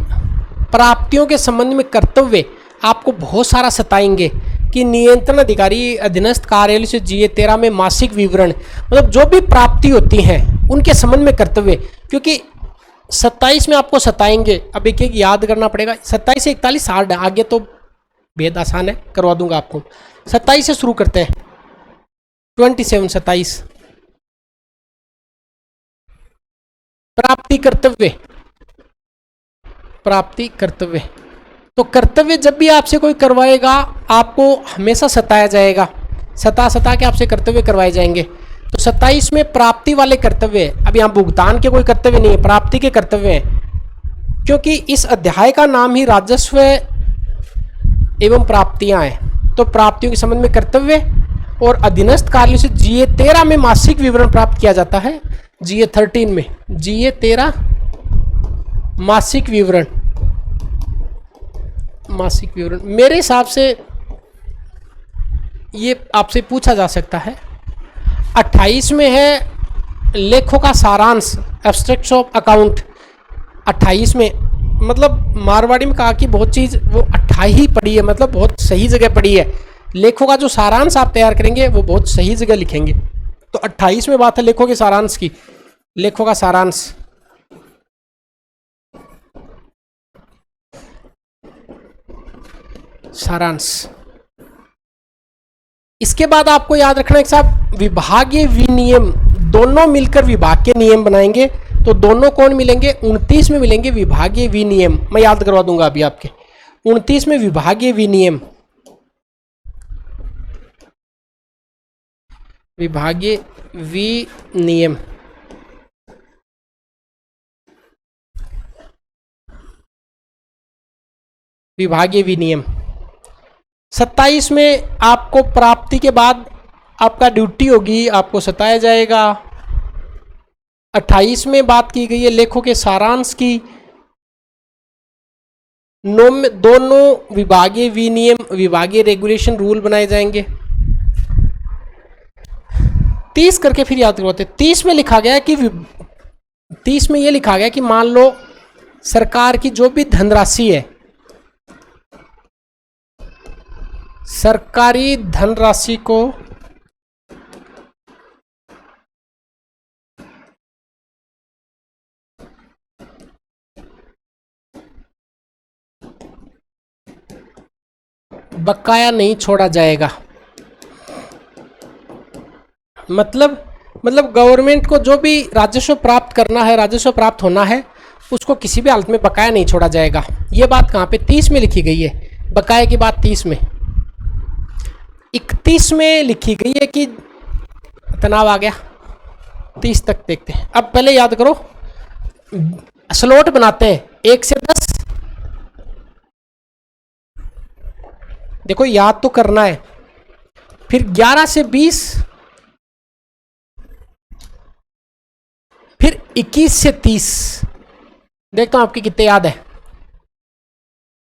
प्राप्तियों के संबंध में कर्तव्य आपको बहुत सारा सताएंगे कि नियंत्रण अधिकारी अधीनस्थ कार्यालय से GA13 में मासिक विवरण, मतलब जो भी प्राप्ति होती हैं उनके संबंध में कर्तव्य, क्योंकि 27 में आपको सताएंगे। अब एक एक याद करना पड़ेगा। 27 से 41 हार्ड है, आगे तो बेहद आसान है, करवा दूंगा आपको। 27 से शुरू करते हैं। 27 प्राप्ति कर्तव्य, प्राप्ति कर्तव्य। तो कर्तव्य जब भी आपसे कोई करवाएगा आपको हमेशा सताया जाएगा, सता के आपसे कर्तव्य करवाए जाएंगे। तो 27 में प्राप्ति वाले कर्तव्य। अब यहाँ भुगतान के कोई कर्तव्य नहीं है, प्राप्ति के कर्तव्य हैं, क्योंकि इस अध्याय का नाम ही राजस्व एवं प्राप्तियां हैं। तो प्राप्तियों के संबंध में कर्तव्य और अधीनस्थ कार्यालय से GA13 में मासिक विवरण प्राप्त किया जाता है। GA13 में, GA13 मासिक विवरण, मासिक विवरण मेरे हिसाब से ये आपसे पूछा जा सकता है। 28 में है लेखों का सारांश, एब्स्ट्रैक्ट्स ऑफ अकाउंट। 28 में मतलब मारवाड़ी में कहा कि बहुत चीज़ वो 28 पढ़ी है, मतलब बहुत सही जगह पढ़ी है। लेखों का जो सारांश आप तैयार करेंगे वो बहुत सही जगह लिखेंगे। तो 28 में बात है लेखों के सारांश की, लेखों का सारांश। सारांश। इसके बाद आपको याद रखना है कि साहब विभागीय विनियम, दोनों मिलकर विभाग के नियम बनाएंगे। तो दोनों कौन मिलेंगे? 29 में मिलेंगे विभागीय विनियम। मैं याद करवा दूंगा अभी आपके। 29 में विभागीय विनियम, विभागीय विनियम। विभागीय विनियम। 27 में आपको प्राप्ति के बाद आपका ड्यूटी होगी, आपको सताया जाएगा। 28 में बात की गई है लेखों के सारांश की। 9 में दोनों विभागीय विनियम, विभागीय रेगुलेशन रूल बनाए जाएंगे। 30 करके फिर याद करवाते। 30 में लिखा गया कि 30 में ये लिखा गया कि मान लो सरकार की जो भी धनराशि है, सरकारी धनराशि को बकाया नहीं छोड़ा जाएगा। मतलब गवर्नमेंट को जो भी राजस्व प्राप्त करना है, राजस्व प्राप्त होना है, उसको किसी भी हालत में बकाया नहीं छोड़ा जाएगा। ये बात कहाँ पे 30 में लिखी गई है, बकाया की बात 30 में। 31 में लिखी गई है कि तनाव आ गया, 30 तक देखते हैं। अब पहले याद करो, स्लॉट बनाते हैं 1 से 10। देखो याद तो करना है। फिर 11 से 20, फिर 21 से 30। देखता हूं आपके कितने याद है।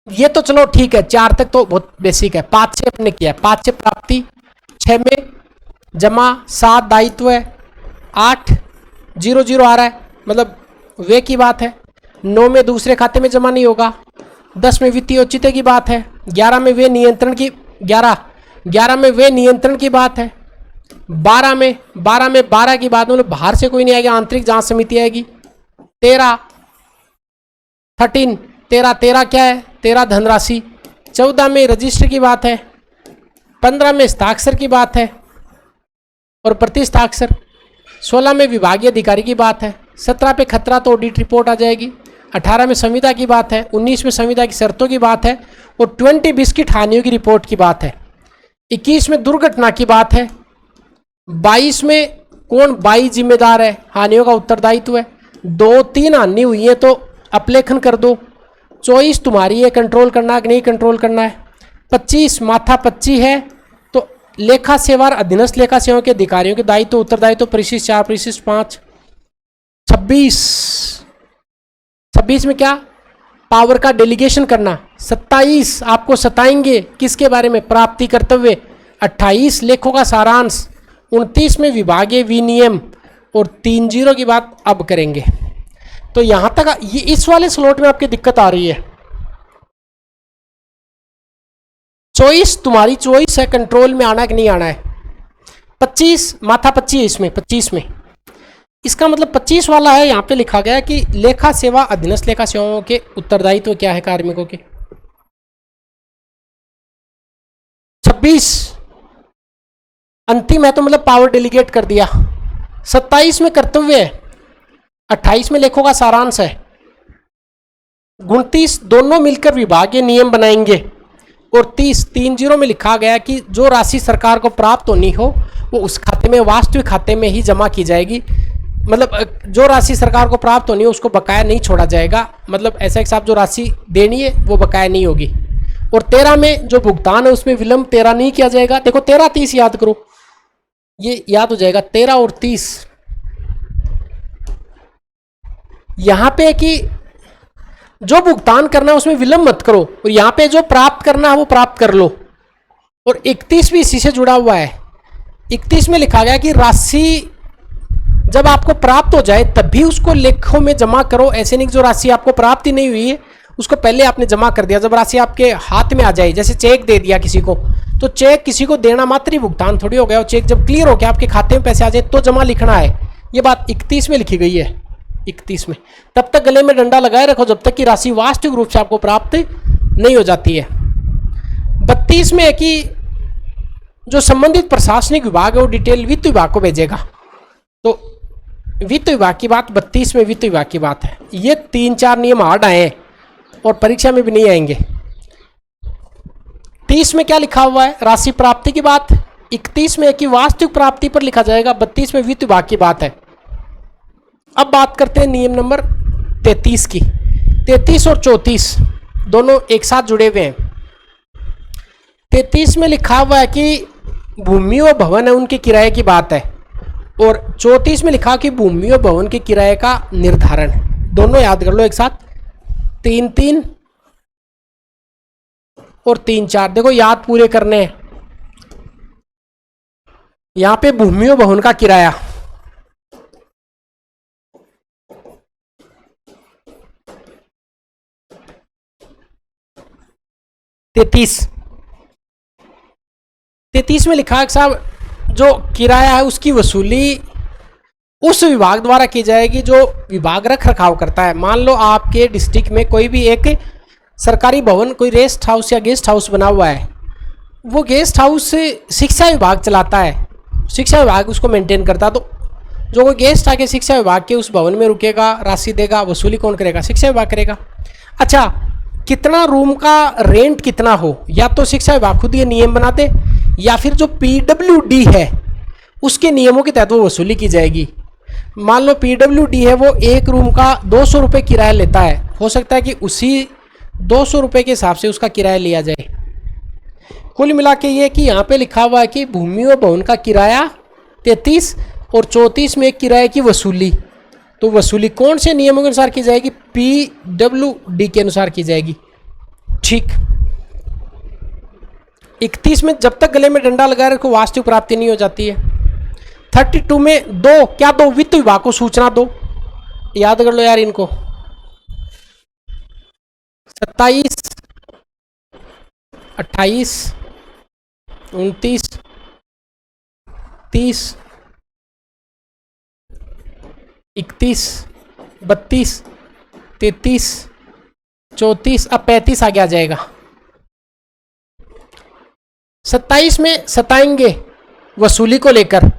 ये तो चलो ठीक है, 4 तक तो बहुत बेसिक है। 5 से अपने किया है, 5 से प्राप्ति, 6 में जमा, 7 दायित्व है, 8 0 आ रहा है, मतलब वे की बात है। 9 में दूसरे खाते में जमा नहीं होगा। 10 में वित्तीय औचित्य की बात है। 11 में वे नियंत्रण की 11 में वे नियंत्रण की बात है। 12 में 12 की बात, मतलब बाहर से कोई नहीं आएगा, आंतरिक जांच समिति आएगी। 13 13 क्या है, 13 धनराशि। 14 में रजिस्टर की बात है। 15 में हस्ताक्षर की बात है और प्रतिहस्ताक्षर। 16 में विभागीय अधिकारी की बात है। 17 पे खतरा तो ऑडिट रिपोर्ट आ जाएगी। 18 में संविदा की बात है। 19 में संविदा की शर्तों की बात है और 20 की हानियों की रिपोर्ट की बात है। 21 में दुर्घटना की बात है। 22 में कौन बाई जिम्मेदार है, हानियों का उत्तरदायित्व है। 2-3 हानि हुई है तो अपलेखन कर दो। 24 तुम्हारी है, कंट्रोल करना है कि नहीं कंट्रोल करना है। 25 माथा 25 है तो लेखा सेवा और अधीनस्थ लेखा सेवा के अधिकारियों के दायित्व उत्तरदायित्व परिशिष्ट 4 परिशिष्ट 5। 26 में क्या, पावर का डेलीगेशन करना। 27 आपको सताएंगे किसके बारे में, प्राप्ति कर्तव्य। 28 लेखों का सारांश। 29 में विभागीय विनियम और 30 की बात अब करेंगे। तो यहां तक ये इस वाले स्लॉट में आपकी दिक्कत आ रही है। चॉइस तुम्हारी चॉइस है, कंट्रोल में आना है कि नहीं आना है। 25 माथा 25 है इसमें, 25 में इसका मतलब 25 वाला है। यहां पे लिखा गया है कि लेखा सेवा अधीनस्थ लेखा सेवाओं के उत्तरदायित्व क्या है कार्मिकों के। 26 अंतिम है तो मतलब पावर डेलीगेट कर दिया। 27 में कर्तव्य है। 28 में लेखों का सारांश है। 29 दोनों मिलकर विभागीय नियम बनाएंगे और 30 में लिखा गया कि जो राशि सरकार को प्राप्त होनी हो वो उस खाते में, वास्तविक खाते में ही जमा की जाएगी। मतलब जो राशि सरकार को प्राप्त होनी है उसको बकाया नहीं छोड़ा जाएगा। मतलब ऐसा एक साहब जो राशि देनी है वो बकाया नहीं होगी। और 13 में जो भुगतान है उसमें विलंब 13 नहीं किया जाएगा। देखो 13-30 याद करो, ये याद हो जाएगा। 13 और 30 यहां पे कि जो भुगतान करना है उसमें विलंब मत करो और यहां पे जो प्राप्त करना है वो प्राप्त कर लो। और 31 भी इसी से जुड़ा हुआ है। 31 में लिखा गया कि राशि जब आपको प्राप्त हो जाए तभी उसको लेखों में जमा करो। ऐसे नहीं कि जो राशि आपको प्राप्त ही नहीं हुई है उसको पहले आपने जमा कर दिया। जब राशि आपके हाथ में आ जाए, जैसे चेक दे दिया किसी को, तो चेक किसी को देना मात्र ही भुगतान थोड़ी हो गया। और चेक जब क्लियर हो गया आपके खाते में पैसे आ जाए तो जमा लिखना है। ये बात 31 में लिखी गई है। 31 में तब तक गले में डंडा लगाए रखो जब तक कि राशि वास्तविक रूप से आपको प्राप्त नहीं हो जाती है। 32 में है कि जो संबंधित प्रशासनिक विभाग है वो डिटेल वित्त विभाग को भेजेगा। तो वित्त विभाग की बात 32 में वित्त विभाग की बात है। ये 3-4 नियम हार्ड आए और परीक्षा में भी नहीं आएंगे। 30 में क्या लिखा हुआ है, राशि प्राप्ति की बात। 31 में है कि वास्तविक प्राप्ति पर लिखा जाएगा। 32 में वित्त विभाग की बात है। अब बात करते हैं नियम नंबर 33 की। 33 और 34 दोनों एक साथ जुड़े हुए हैं। 33 में लिखा हुआ है कि भूमि और भवन है उनके किराए की बात है और 34 में लिखा कि भूमि और भवन के किराए का निर्धारण। दोनों याद कर लो एक साथ। 3-3 और 3-4 देखो याद पूरे करने हैं। यहां पे भूमि और भवन का किराया 33, 33 में लिखा है साहब, जो किराया है उसकी वसूली उस विभाग द्वारा की जाएगी जो विभाग रख रखाव करता है। मान लो आपके डिस्ट्रिक्ट में कोई भी एक सरकारी भवन, कोई रेस्ट हाउस या गेस्ट हाउस बना हुआ है, वो गेस्ट हाउस शिक्षा विभाग चलाता है, शिक्षा विभाग उसको मेंटेन करता है। तो जो कोई गेस्ट आके शिक्षा विभाग के उस भवन में रुकेगा, राशि देगा, वसूली कौन करेगा? शिक्षा विभाग करेगा। अच्छा, कितना रूम का रेंट कितना हो, या तो शिक्षा विभाग खुद ये नियम बना दे, या फिर जो PWD है उसके नियमों के तहत वो वसूली की जाएगी। मान लो PWD है, वो एक रूम का 200 रुपये किराया लेता है, हो सकता है कि उसी 200 रुपये के हिसाब से उसका किराया लिया जाए। कुल मिला के ये कि यहाँ पे लिखा हुआ है कि भूमि और भवन का किराया 33 और 34 में एक किराए की वसूली। तो वसूली कौन से नियमों के अनुसार की जाएगी? PWD के अनुसार की जाएगी। ठीक। 31 में जब तक गले में डंडा लगाए रखो वास्तविक प्राप्ति नहीं हो जाती है। 32 में दो वित्त विभाग को सूचना दो, याद कर लो यार इनको। 27, 28, 29, 30, 31, 32, 33, 34, अब 35 आगे आ जाएगा। 27 में सताएंगे वसूली को लेकर,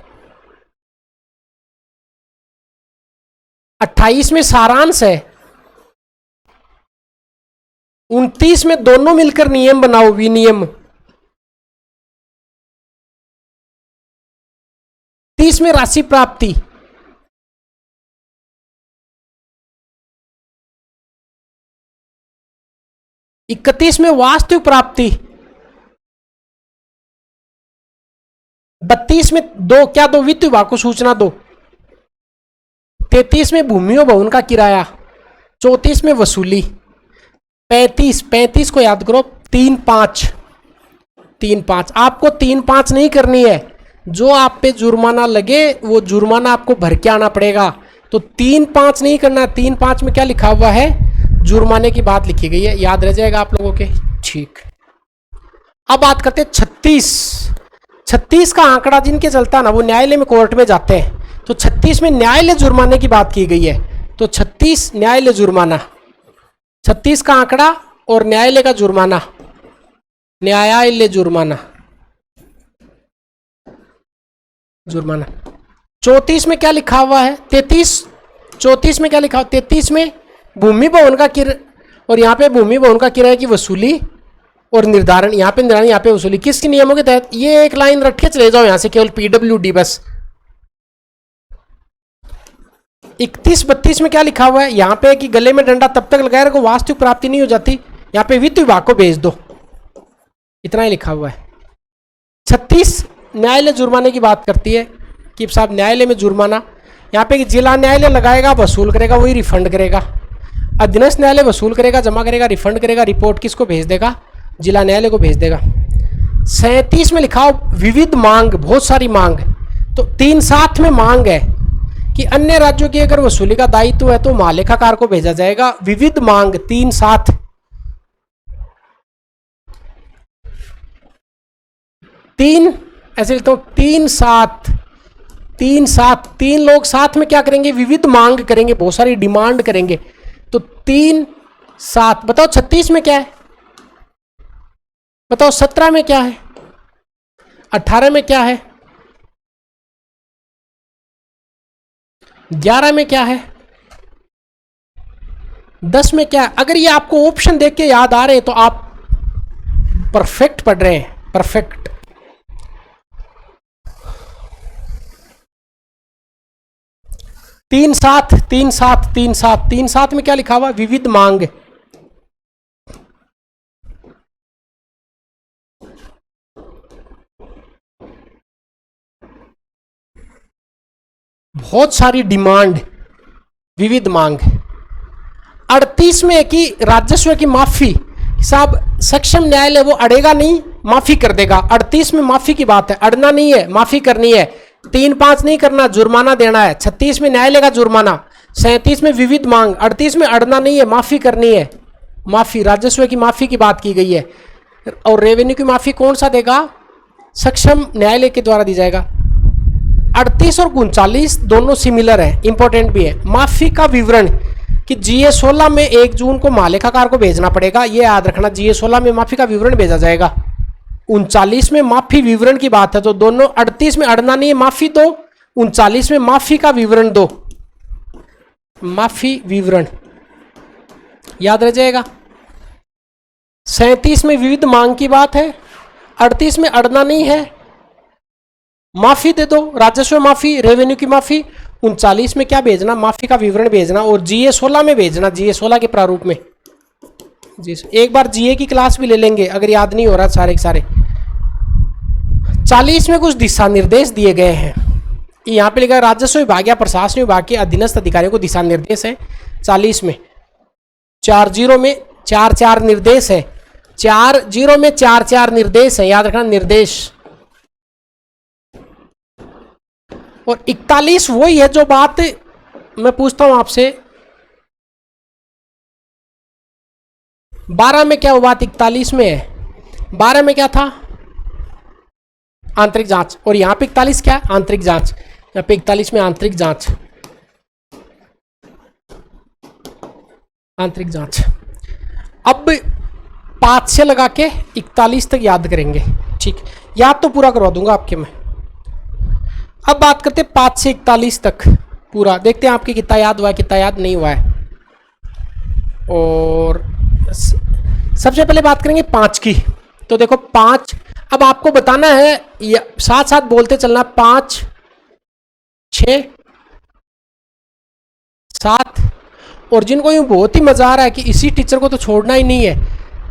28 में सारांश है, 29 में दोनों मिलकर नियम बनाओ, विनियम, 30 में राशि प्राप्ति, 31 में वास्तविक प्राप्ति, 32 में दो वित्त विभाग को सूचना दो, 33 में भूमि और भवन का किराया, 34 में वसूली, 35 को याद करो, 3-5, आपको 3-5 नहीं करनी है, जो आप पे जुर्माना लगे वो जुर्माना आपको भर के आना पड़ेगा। तो 3-5 नहीं करना। 3-5 में क्या लिखा हुआ है? जुर्माने की बात लिखी गई है, याद रह जाएगा आप लोगों के। ठीक। अब बात करते हैं 36 का आंकड़ा जिनके चलता ना वो न्यायालय में, कोर्ट में जाते हैं। तो 36 में न्यायालय जुर्माने की बात की गई है। तो 36 न्यायालय जुर्माना, 36 का आंकड़ा और न्यायालय का जुर्माना, न्यायालय जुर्माना 34 में क्या लिखा हुआ है? 34 में क्या लिखा हुआ? 33 में भूमि भवन का और यहाँ पे भूमि भवन का किराए की वसूली और निर्धारण, यहाँ पे निर्धारण, यहाँ पे वसूली किसके नियमों के तहत? ये एक लाइन रख के चले जाओ यहाँ से, केवल PWD बस। 31-32 में क्या लिखा हुआ है? यहाँ पे कि गले में डंडा तब तक लगाए रखो वास्तविक प्राप्ति नहीं हो जाती, यहाँ पे वित्त विभाग को भेज दो, इतना ही लिखा हुआ है। 36 न्यायालय जुर्माने की बात करती है कि साहब न्यायालय में जुर्माना, यहाँ पे जिला न्यायालय लगाएगा, वसूल करेगा, वही रिफंड करेगा। अधीनस्थ न्यायालय वसूल करेगा, जमा करेगा, रिफंड करेगा, रिपोर्ट किसको भेज देगा? जिला न्यायालय को भेज देगा। 37 में लिखा हो विविध मांग, बहुत सारी मांग। तो 3-7 में मांग है कि अन्य राज्यों की अगर वसूली का दायित्व है तो महालेखाकार को भेजा जाएगा। विविध मांग 3-7। 3 ऐसे लिखता हूं, 3-7, 3 लोग साथ में क्या करेंगे? विविध मांग करेंगे, बहुत सारी डिमांड करेंगे। तो 3-7। बताओ 36 में क्या है? बताओ 17 में क्या है? 18 में क्या है? 11 में क्या है? 10 में क्या है? अगर ये आपको ऑप्शन देख के याद आ रहे हैं तो आप परफेक्ट पढ़ रहे हैं, परफेक्ट। तीन सात में क्या लिखा हुआ? विविध मांग। बहुत सारी डिमांड, विविध मांग। 38 में है कि राजस्व की माफी, साहब सक्षम न्यायालय वो अड़ेगा नहीं, माफी कर देगा। 38 में माफी की बात है, अड़ना नहीं है, माफी करनी है। 3-5 नहीं करना, जुर्माना देना है। 36 में न्यायालय का जुर्माना, 37 में विविध मांग, 38 में अड़ना नहीं है, माफी करनी है। माफी, राजस्व की माफी की बात की गई है। और रेवेन्यू की माफी कौन सा देगा? सक्षम न्यायालय के द्वारा दी जाएगा। 38 और 39 दोनों सिमिलर है, इंपॉर्टेंट भी है। माफी का विवरण कि GA 16 में 1 जून को महालेखाकार को भेजना पड़ेगा, ये याद रखना। GA 16 में माफी का विवरण भेजा जाएगा। 39 में माफी विवरण की बात है, तो दोनों 38 में अड़ना नहीं है, माफी दो, 39 में माफी का विवरण दो, माफी विवरण याद रह जाएगा। 37 में विविध मांग की बात है, 38 में अड़ना नहीं है, माफी दे दो, राजस्व माफी, रेवेन्यू की माफी। 39 में क्या भेजना, माफी का विवरण भेजना, और GA 16 में भेजना, GA 16 के प्रारूप में। जी एक बार GA की क्लास भी ले लेंगे अगर याद नहीं हो रहा सारे के सारे। 40 में कुछ दिशा निर्देश दिए गए हैं, यहाँ पे लिखा है राजस्व विभाग या प्रशासन विभाग के अधीनस्थ अधिकारियों को दिशा निर्देश है। 40 में 40 में 4 निर्देश है, 40 में 4 निर्देश है, याद रखना निर्देश। और 41 वही है जो बात मैं पूछता हूं आपसे, 12 में क्या वो बात 41 में है, 12 में क्या था, आंतरिक जांच, और यहां पे 41 क्या है, आंतरिक जांच। यहां पे 41 में आंतरिक जांच, आंतरिक जांच। अब 5 से लगा के 41 तक याद करेंगे, ठीक, याद तो पूरा करवा दूंगा आपके मैं। अब बात करते हैं 5 से 41 तक पूरा, देखते हैं आपके कितना याद हुआ है कितना याद नहीं हुआ है। और सबसे पहले बात करेंगे 5 की। तो देखो 5, अब आपको बताना है, साथ साथ बोलते चलना, 5 6 7। और जिनको यूँ बहुत ही मज़ा आ रहा है कि इसी टीचर को तो छोड़ना ही नहीं है,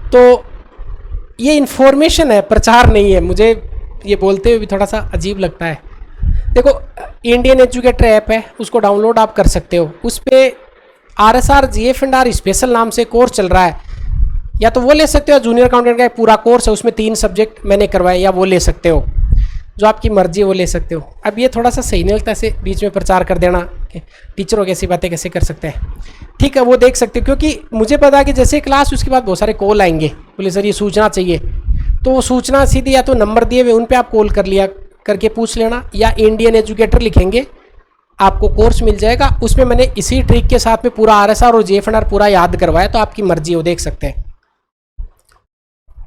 तो ये इन्फॉर्मेशन है, प्रचार नहीं है। मुझे ये बोलते हुए भी थोड़ा सा अजीब लगता है। देखो इंडियन एजुकेटर ऐप है, उसको डाउनलोड आप कर सकते हो। उस पर RSR GF&R स्पेशल नाम से कोर्स चल रहा है, या तो वो ले सकते हो, जूनियर अकाउंटेंट का एक पूरा कोर्स है, उसमें 3 सब्जेक्ट मैंने करवाए, या वो ले सकते हो, जो आपकी मर्जी है वो ले सकते हो। अब ये थोड़ा सा सही नहीं लगता ऐसे बीच में प्रचार कर देना कि टीचरों कैसी बातें कैसे कर सकते हैं, ठीक है वो देख सकते हो। क्योंकि मुझे पता है कि जैसे क्लास उसके बाद बहुत सारे कॉल आएंगे, बोले सर ये सूचना चाहिए, तो वो सूचना सीधी या तो नंबर दिए हुए उन पर आप कॉल कर लिया करके पूछ लेना, या इंडियन एजुकेटर लिखेंगे आपको कोर्स मिल जाएगा। उसमें मैंने इसी ट्रिक के साथ में पूरा RSR और GF&R पूरा याद करवाया, तो आपकी मर्जी हो देख सकते हैं।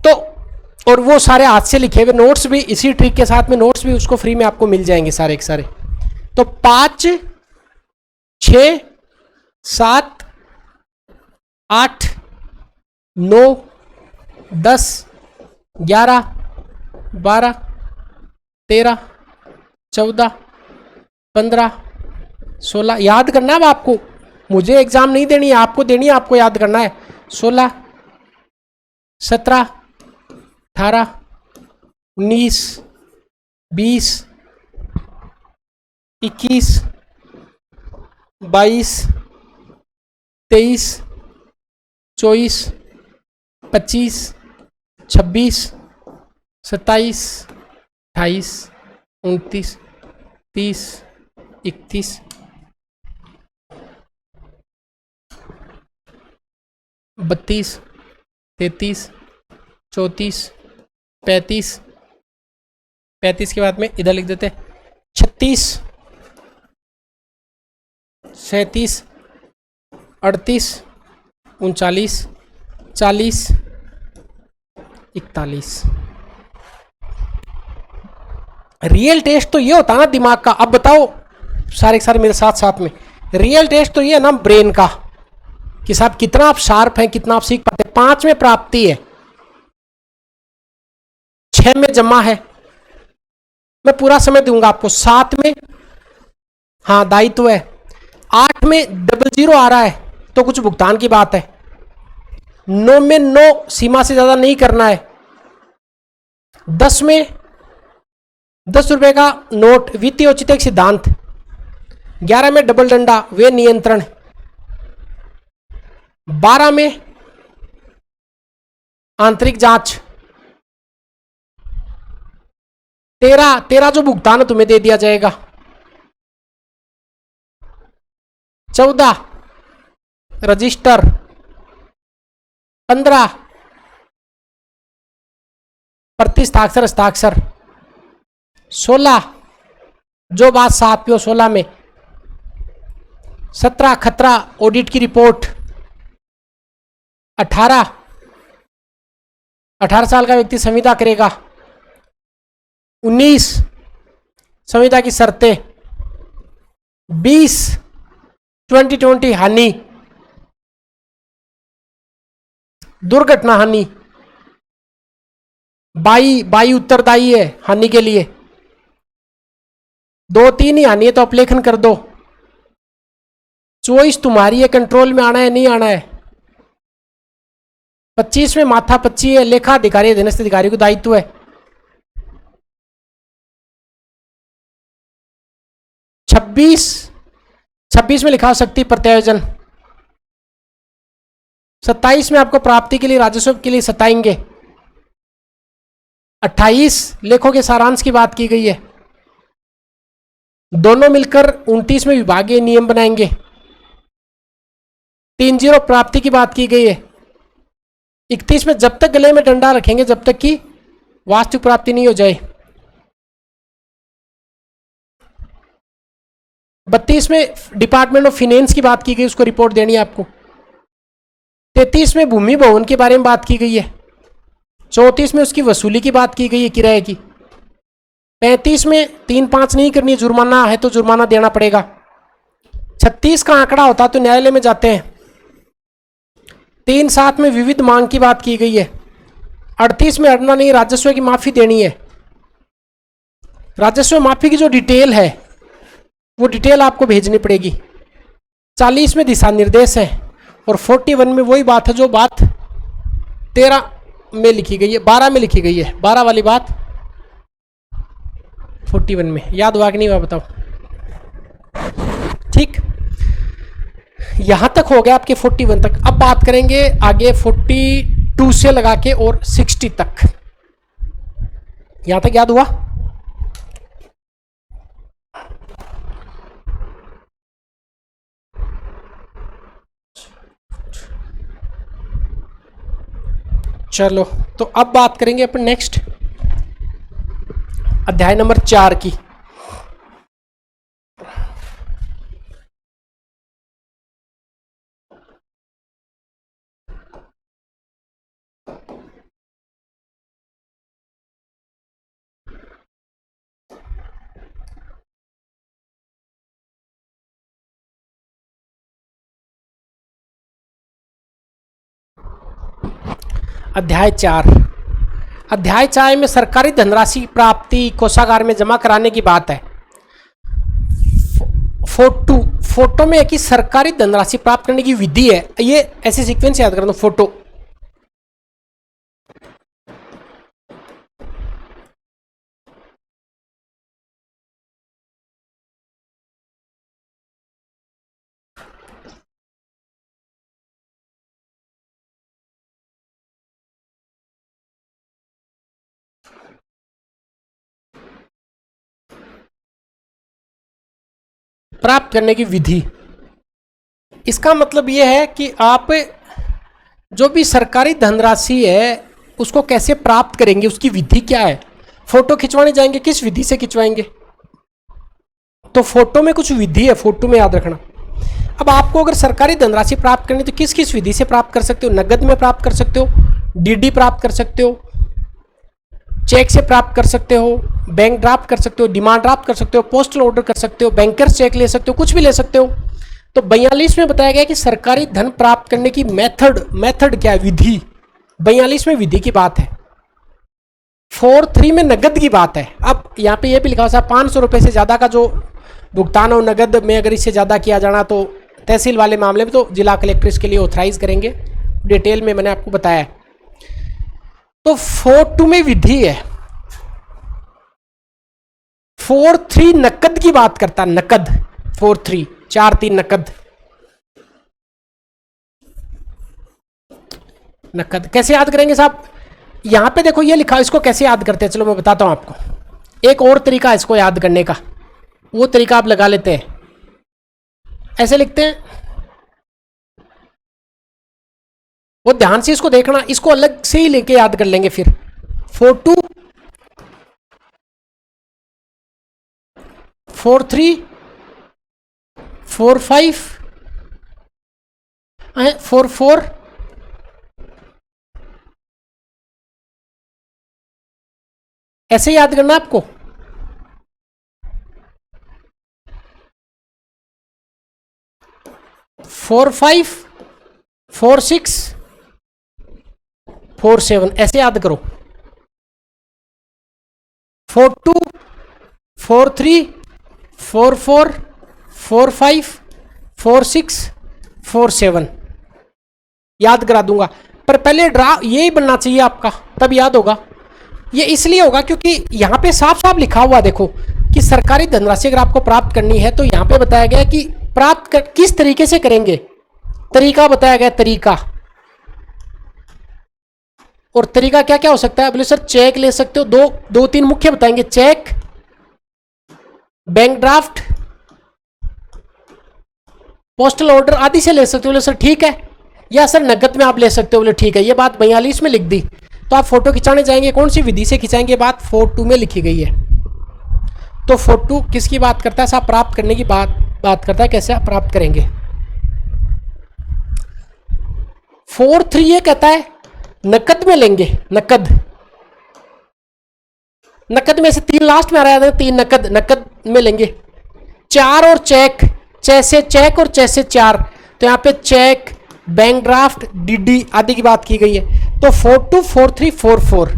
तो और वो सारे हाथ से लिखे हुए नोट्स भी इसी ट्रिक के साथ में, नोट्स भी उसको फ्री में आपको मिल जाएंगे सारे के सारे। तो 5 6 7 8 9 10 11 12 13 14 15 16 याद करना है। अब आपको, मुझे एग्जाम नहीं देनी है, आपको देनी है, आपको याद करना है। 16 17 18 19 20 21 22 23 24 25 26 27 28 29 30 31 32 33 34 35 35 के बाद में इधर लिख देते 36 37 38 39 40 41। रियल टेस्ट तो ये होता ना दिमाग का। अब बताओ सारे सारे मेरे साथ साथ में, रियल टेस्ट तो ये है ना ब्रेन का, कि साहब कितना आप शार्प हैं, कितना आप सीख पाते हैं। 5 में प्राप्ति है, 6 में जमा है, मैं पूरा समय दूंगा आपको। 7 में हाँ दायित्व है, 8 में 00 आ रहा है तो कुछ भुगतान की बात है, 9 में 9 सीमा से ज्यादा नहीं करना है, 10 में 10 रुपए का नोट वित्तीय औचित्य सिद्धांत, 11 में डबल डंडा वे नियंत्रण, 12 में आंतरिक जांच, 13 जो भुगतान तुम्हें दे दिया जाएगा, 14 रजिस्टर, 15 प्रतिस्थाक्षर हस्ताक्षर, 16 जो बात 7 पे हो 16 में। 17 खतरा ऑडिट की रिपोर्ट। 18 साल का व्यक्ति संविदा करेगा। 19 संविदा की शर्तें। 20 2020 हानि, दुर्घटना हानि। 22 उत्तरदायी है हानि के लिए। 2-3 ही हानि है तो अपलेखन कर दो। 24 तुम्हारी है, कंट्रोल में आना है नहीं आना है। 25 में माथा पच्ची है, लेखा अधिकारी अधीनस्थ अधिकारी को दायित्व है। 26 में लिखा हो शक्ति प्रत्यायोजन। 27 में आपको प्राप्ति के लिए राजस्व के लिए सताएंगे। 28 लेखों के सारांश की बात की गई है। दोनों मिलकर 29 में विभागीय नियम बनाएंगे। 30 प्राप्ति की बात की गई है। 31 में जब तक गले में डंडा रखेंगे जब तक कि वास्तविक प्राप्ति नहीं हो जाए। 32 में डिपार्टमेंट ऑफ फिनेंस की बात की गई, उसको रिपोर्ट देनी है आपको। 33 में भूमि भवन के बारे में बात की गई है। 34 में उसकी वसूली की बात की गई है किराए की। 35 में 3-5 नहीं करनी है, जुर्माना है तो जुर्माना देना पड़ेगा। 36 का आंकड़ा होता तो न्यायालय में जाते हैं। 3-7 में विविध मांग की बात की गई है। 38 में अड़ना नहीं, राजस्व की माफी देनी है। राजस्व माफी की जो डिटेल है वो डिटेल आपको भेजनी पड़ेगी। 40 में दिशा निर्देश है और 41 में वही बात है जो बात 13 में लिखी गई है, 12 में लिखी गई है। 12 वाली बात 41 में। याद हुआ कि नहीं हुआ बताओ। ठीक, यहां तक हो गया आपके 41 तक। अब बात करेंगे आगे 42 से लगा के और 60 तक। यहां तक याद हुआ? चलो, तो अब बात करेंगे अपन नेक्स्ट अध्याय नंबर 4 की। अध्याय 4। अध्याय 4 में सरकारी धनराशि प्राप्ति कोषागार में जमा कराने की बात है। फोटो में है कि सरकारी धनराशि प्राप्त करने की विधि है। ये ऐसे सीक्वेंस याद कर दो। फोटो प्राप्त करने की विधि, इसका मतलब यह है कि आप जो भी सरकारी धनराशि है उसको कैसे प्राप्त करेंगे, उसकी विधि क्या है। फोटो खिंचवाने जाएंगे, किस विधि से खिंचवाएंगे? तो फोटो में कुछ विधि है, फोटो में याद रखना। अब आपको अगर सरकारी धनराशि प्राप्त करनी तो किस किस विधि से प्राप्त कर सकते हो? नगद में प्राप्त कर सकते हो, डीडी प्राप्त कर सकते हो, चेक से प्राप्त कर सकते हो, बैंक ड्राफ्ट कर सकते हो, डिमांड ड्राफ्ट कर सकते हो, पोस्टल ऑर्डर कर सकते हो, बैंकर्स चेक ले सकते हो, कुछ भी ले सकते हो। तो 42 में बताया गया कि सरकारी धन प्राप्त करने की मेथड क्या है, विधि। 42 में विधि की बात है। 4.3 में नगद की बात है। अब यहाँ पे ये भी लिखा हुआ 500 रुपये से ज़्यादा का जो भुगतान हो नगद में, अगर इससे ज़्यादा किया जाना तो तहसील वाले मामले में तो जिला कलेक्टर इसके लिए ऑथराइज करेंगे। डिटेल में मैंने आपको बताया है। तो 4.2 में विधि है। 4.3 नकद की बात करता, नकद। 4.3 4.3 नकद। नकद कैसे याद करेंगे साहब? यहां पे देखो ये लिखा, इसको कैसे याद करते हैं, चलो मैं बताता हूं आपको। एक और तरीका है इसको याद करने का, वो तरीका आप लगा लेते हैं। ऐसे लिखते हैं, वो ध्यान से इसको देखना, इसको अलग से ही लेके याद कर लेंगे फिर। 4.2 43 45 44 ऐसे याद करना आपको। 45 46 47 ऐसे याद करो। 42 43 44 45 46 47 याद करा दूंगा, पर पहले ड्रा यही बनना चाहिए आपका, तब याद होगा। ये इसलिए होगा क्योंकि यहाँ पे साफ साफ लिखा हुआ देखो कि सरकारी धनराशि अगर आपको प्राप्त करनी है तो यहाँ पे बताया गया कि किस तरीके से करेंगे, तरीका बताया गया, तरीका। और तरीका क्या क्या हो सकता है? बोले सर चेक ले सकते हो, दो तीन मुख्य बताएंगे, cheque, bank draft, postal order आदि से ले सकते हो। बोले सर ठीक है, या सर नकद में आप ले सकते हो। बोले ठीक है। ये बात 42 में लिख दी। तो आप फोटो खिंचाने जाएंगे, कौन सी विधि से खिंचाएंगे? बात 42 में लिखी गई है। तो 42 किसकी बात करता है? साहब प्राप्त करने की बात करता है, कैसे आप प्राप्त करेंगे। 43 ये कहता है नकद में लेंगे, नकद में से 3 लास्ट में आ रहा है, 3 नकद में लेंगे। 4 और चेक, जैसे चेक और जैसे 4, तो यहाँ पे चेक, बैंक ड्राफ्ट, डीडी आदि की बात की गई है। तो 42 43 44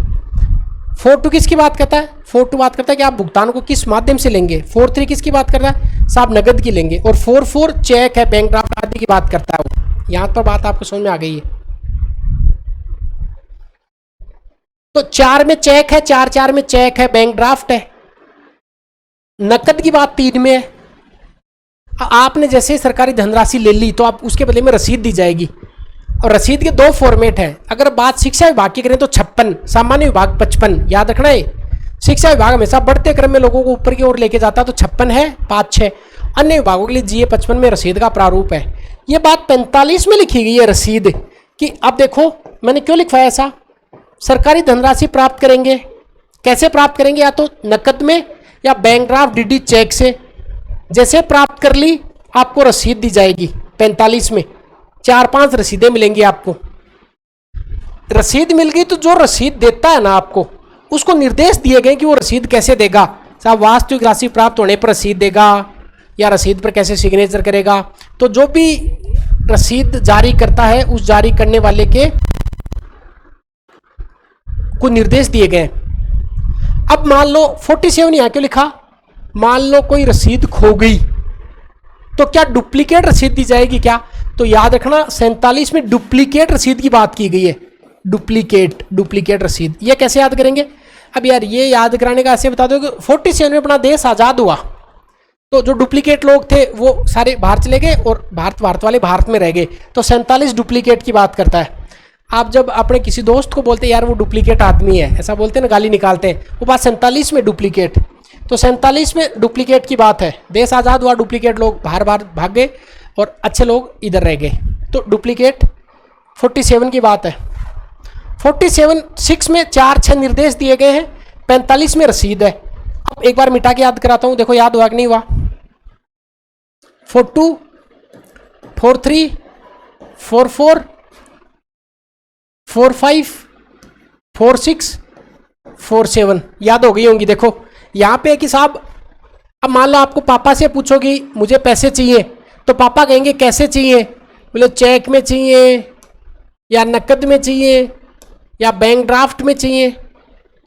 42 किसकी बात करता है? 42 बात करता है कि आप भुगतान को किस माध्यम से लेंगे। 43 किसकी बात करता है? साहब नकद की लेंगे। और 44 चेक है, बैंक ड्राफ्ट आदि की बात करता है वो। यहां पर बात आपको समझ में आ गई है। तो 4 में चेक है, 4 में चेक है, बैंक ड्राफ्ट है। नकद की बात 3 में है। आपने जैसे सरकारी धनराशि ले ली तो आप उसके बदले में रसीद दी जाएगी, और रसीद के 2 फॉर्मेट है। अगर बात शिक्षा विभाग की करें तो 56, सामान्य विभाग 55, याद रखना है। शिक्षा विभाग हमेशा बढ़ते क्रम में लोगों को ऊपर की ओर लेके जाता है, तो 56 है 5-6। अन्य विभागों के लिए GA 55 में रसीद का प्रारूप है। ये बात 45 में लिखी गई है रसीद कि अब देखो मैंने क्यों लिखवाया ऐसा। सरकारी धनराशि प्राप्त करेंगे, कैसे प्राप्त करेंगे? या तो नकद में या बैंक ड्राफ्ट, डीडी, चेक से। जैसे प्राप्त कर ली आपको रसीद दी जाएगी। 45 में 4-5 रसीदें मिलेंगी आपको। रसीद मिल गई तो जो रसीद देता है ना आपको, उसको निर्देश दिए गए कि वो रसीद कैसे देगा। साहब वास्तविक राशि प्राप्त होने पर रसीद देगा या रसीद पर कैसे सिग्नेचर करेगा। तो जो भी रसीद जारी करता है उस जारी करने वाले के को निर्देश दिए गए। अब मान लो 47 यहां क्यों लिखा? मान लो कोई रसीद खो गई तो क्या डुप्लीकेट रसीद दी जाएगी क्या? तो याद रखना 47 में डुप्लीकेट रसीद की बात की गई है। डुप्लीकेट रसीद, ये कैसे याद करेंगे? अब यार ये याद कराने का ऐसे बता दो कि 47 में अपना देश आज़ाद हुआ तो जो डुप्लीकेट लोग थे वो सारे बाहर चले गए और भारत वाले भारत में रह गए। तो 47 डुप्लीकेट की बात करता है। आप जब अपने किसी दोस्त को बोलते यार वो डुप्लीकेट आदमी है, ऐसा बोलते हैं ना, गाली निकालते हैं, वो बात 47 में डुप्लीकेट। तो 47 में डुप्लीकेट की बात है। देश आज़ाद हुआ, डुप्लीकेट लोग बाहर भाग गए और अच्छे लोग इधर रह गए। तो डुप्लीकेट 47 की बात है। 47 में 4-6 निर्देश दिए गए हैं। 45 में रसीद है। अब एक बार मिटा के याद कराता हूं, देखो याद हुआ कि नहीं हुआ। 42 43 44 45 46 47 याद हो गई होंगी। देखो यहाँ पे कि साहब अब मान लो आपको पापा से पूछोगी मुझे पैसे चाहिए, तो पापा कहेंगे कैसे चाहिए? बोले चेक में चाहिए या नकद में चाहिए या बैंक ड्राफ्ट में चाहिए।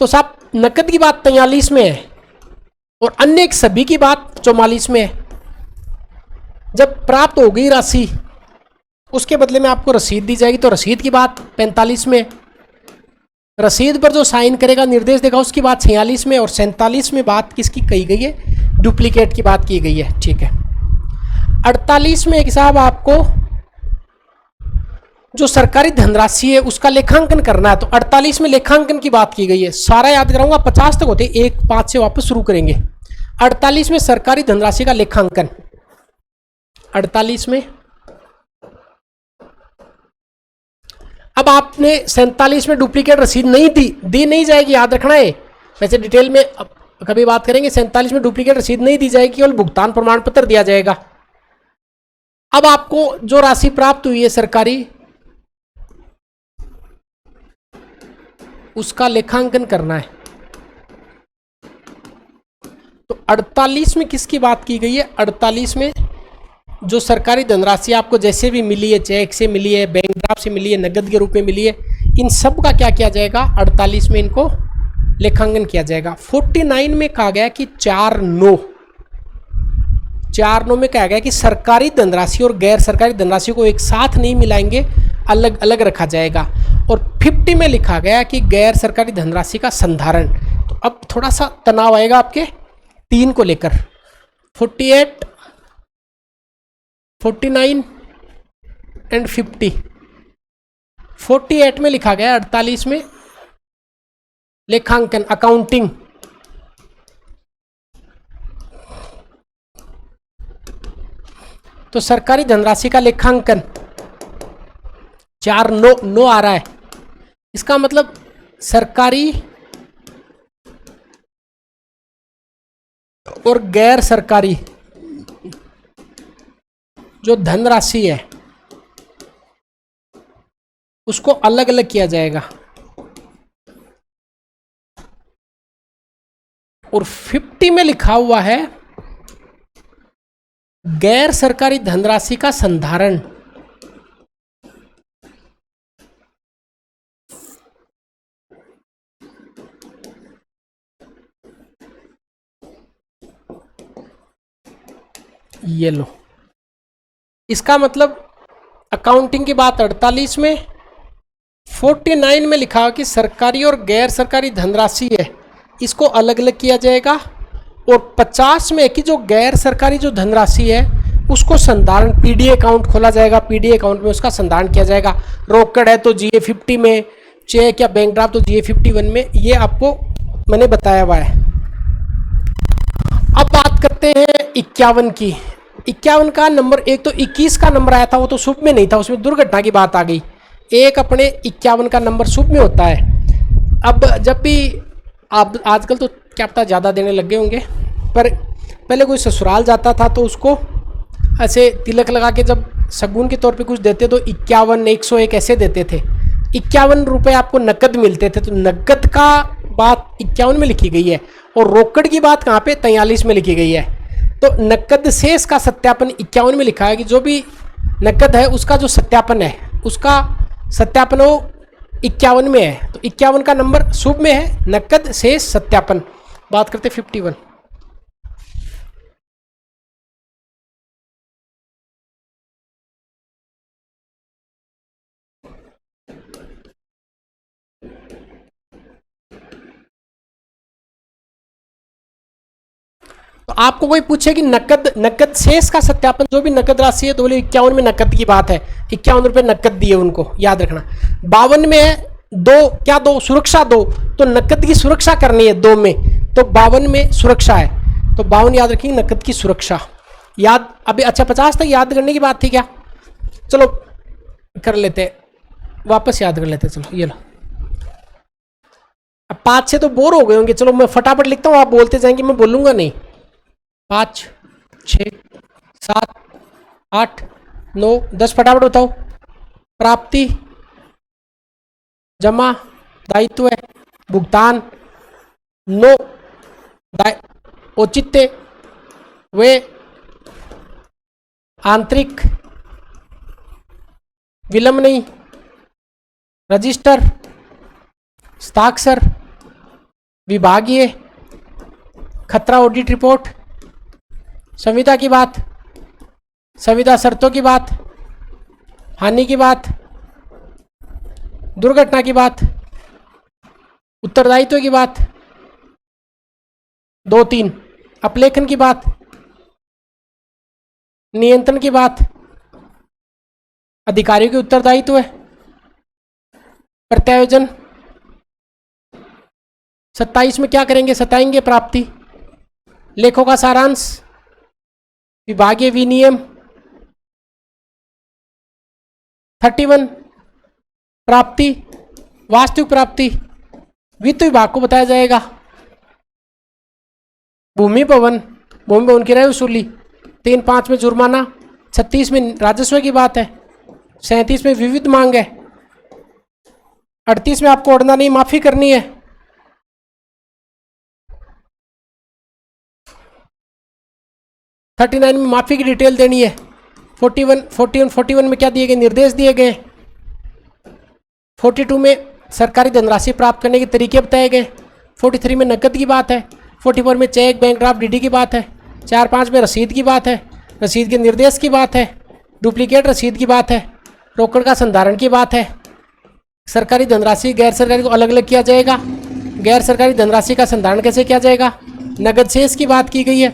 तो साहब नकद की बात 43 में है और अन्य सभी की बात 44 में है। जब प्राप्त हो गई राशि उसके बदले में आपको रसीद दी जाएगी, तो रसीद की बात 45 में। रसीद पर जो साइन करेगा, निर्देश देगा, उसकी बात 46 में। और 47 में बात किसकी कही गई है? डुप्लीकेट की बात की गई है। ठीक है। 48 में एक साहब आपको जो सरकारी धनराशि है उसका लेखांकन करना है, तो 48 में लेखांकन की बात की गई है। सारा याद कराऊंगा, 50 तक होते, 1-5 से वापस शुरू करेंगे। 48 में सरकारी धनराशि का लेखांकन। 48 में अब आपने 47 में डुप्लीकेट रसीद नहीं दी नहीं जाएगी, याद रखना है। वैसे डिटेल में कभी बात करेंगे। 47 में डुप्लीकेट रसीद नहीं दी जाएगी, केवल भुगतान प्रमाण पत्र दिया जाएगा। अब आपको जो राशि प्राप्त हुई है सरकारी, उसका लेखांकन करना है। तो 48 में किसकी बात की गई है? 48 में जो सरकारी धनराशि आपको जैसे भी मिली है, चेक से मिली है, बैंक ड्राफ्ट से मिली है, नगद के रूप में मिली है, इन सब का क्या किया जाएगा? 48 में इनको लेखांकन किया जाएगा। 49 में कहा गया कि 4(9) में कहा गया कि सरकारी धनराशि और गैर सरकारी धनराशि को एक साथ नहीं मिलाएंगे, अलग अलग रखा जाएगा। और 50 में लिखा गया कि गैर सरकारी धनराशि का संधारण। तो अब थोड़ा सा तनाव आएगा आपके 3 को लेकर। 48, 49 एंड 50। 48 में लिखा गया 48 में लेखांकन, अकाउंटिंग। तो सरकारी धनराशि का लेखांकन 4(9) आ रहा है। इसका मतलब सरकारी और गैर सरकारी जो धनराशि है उसको अलग अलग किया जाएगा। और 50 में लिखा हुआ है गैर सरकारी धनराशि का संधारण। ये लो, इसका मतलब अकाउंटिंग की बात 48 में, 49 में लिखा कि सरकारी और गैर सरकारी धनराशि है इसको अलग अलग किया जाएगा। और 50 में कि जो गैर सरकारी जो धनराशि है उसको संधारण, पीडी अकाउंट खोला जाएगा, पीडी अकाउंट में उसका संधारण किया जाएगा। रोकड़ है तो GA 50 में, चेक या बैंक ड्राफ्ट तो GA 51 में। ये आपको मैंने बताया हुआ है। अब बात करते हैं 51 की। 51 का नंबर, एक तो 21 का नंबर आया था, वो तो शुभ में नहीं था, उसमें दुर्घटना की बात आ गई। एक अपने 51 का नंबर शुभ में होता है। अब जब भी आप, आजकल तो क्या पता ज़्यादा देने लग गए होंगे, पर पहले कोई ससुराल जाता था तो उसको ऐसे तिलक लगा के जब शगुन के तौर पे कुछ देते तो 51, 101 ऐसे देते थे। 51 रुपये आपको नकद मिलते थे। तो नकद का बात 51 में लिखी गई है और रोकड़ की बात कहाँ पे? 43 में लिखी गई है। तो नकद शेष का सत्यापन 51 में लिखा है कि जो भी नकद है उसका जो सत्यापन है, उसका सत्यापन वो 51 में है। तो 51 का नंबर शुभ में है, नकद शेष सत्यापन। बात करते 51। तो आपको कोई पूछे कि नकद शेष का सत्यापन, जो भी नकद राशि है, तो बोले 51 में नकद की बात है, 51 रुपये नकद दिए उनको, याद रखना। 52 में है दो, क्या दो? सुरक्षा दो। तो नकद की सुरक्षा करनी है 2 में, तो 52 में सुरक्षा है। तो 52 याद रखिए, नकद की सुरक्षा याद। अभी अच्छा 50 तक याद करने की बात थी क्या? चलो कर लेते, वापस याद कर लेते। चलो ये लो, अब 5 से तो बोर हो गए होंगे। चलो मैं फटाफट लिखता हूँ, आप बोलते जाएंगे, मैं बोलूंगा नहीं। 5, 6, 7, 8, 9, 10 फटाफट बताओ। प्राप्ति, जमा, दायित्व, भुगतान, 9 औचित्य, वे, आंतरिक, विलंब नहीं, रजिस्टर, हस्ताक्षर, विभागीय, खतरा ऑडिट रिपोर्ट, संविदा की बात, संविदा शर्तों की बात, हानि की बात, दुर्घटना की बात, उत्तरदायित्व की बात, 2-3, अपलेखन की बात, नियंत्रण की बात, अधिकारियों के उत्तरदायित्व है, प्रत्यायोजन। 27 में क्या करेंगे? सताएंगे प्राप्ति, लेखों का सारांश, विभागीय विनियम। 31 प्राप्ति, वास्तविक प्राप्ति, वित्त विभाग को बताया जाएगा। भूमि भवन, भूमि भवन किराया वसूली, 3-5 में जुर्माना, 36 में राजस्व की बात है, 37 में विविध मांग है, 38 में आपको ordinary माफी करनी है, 39 में माफी की डिटेल देनी है, 41 में क्या दिए गए, निर्देश दिए गए, 42 में सरकारी धनराशि प्राप्त करने के तरीके बताए गए, 43 में नकद की बात है, 44 में चेक, बैंक ड्राफ्ट, डीडी की बात है, 4-5 में रसीद की बात है, रसीद के निर्देश की बात है, डुप्लीकेट रसीद की बात है, रोकड़ का संधारण की बात है, सरकारी धनराशि गैर सरकारी को अलग अलग किया जाएगा, गैर सरकारी धनराशि का संधारण कैसे किया जाएगा, नगद शेष की बात की गई है,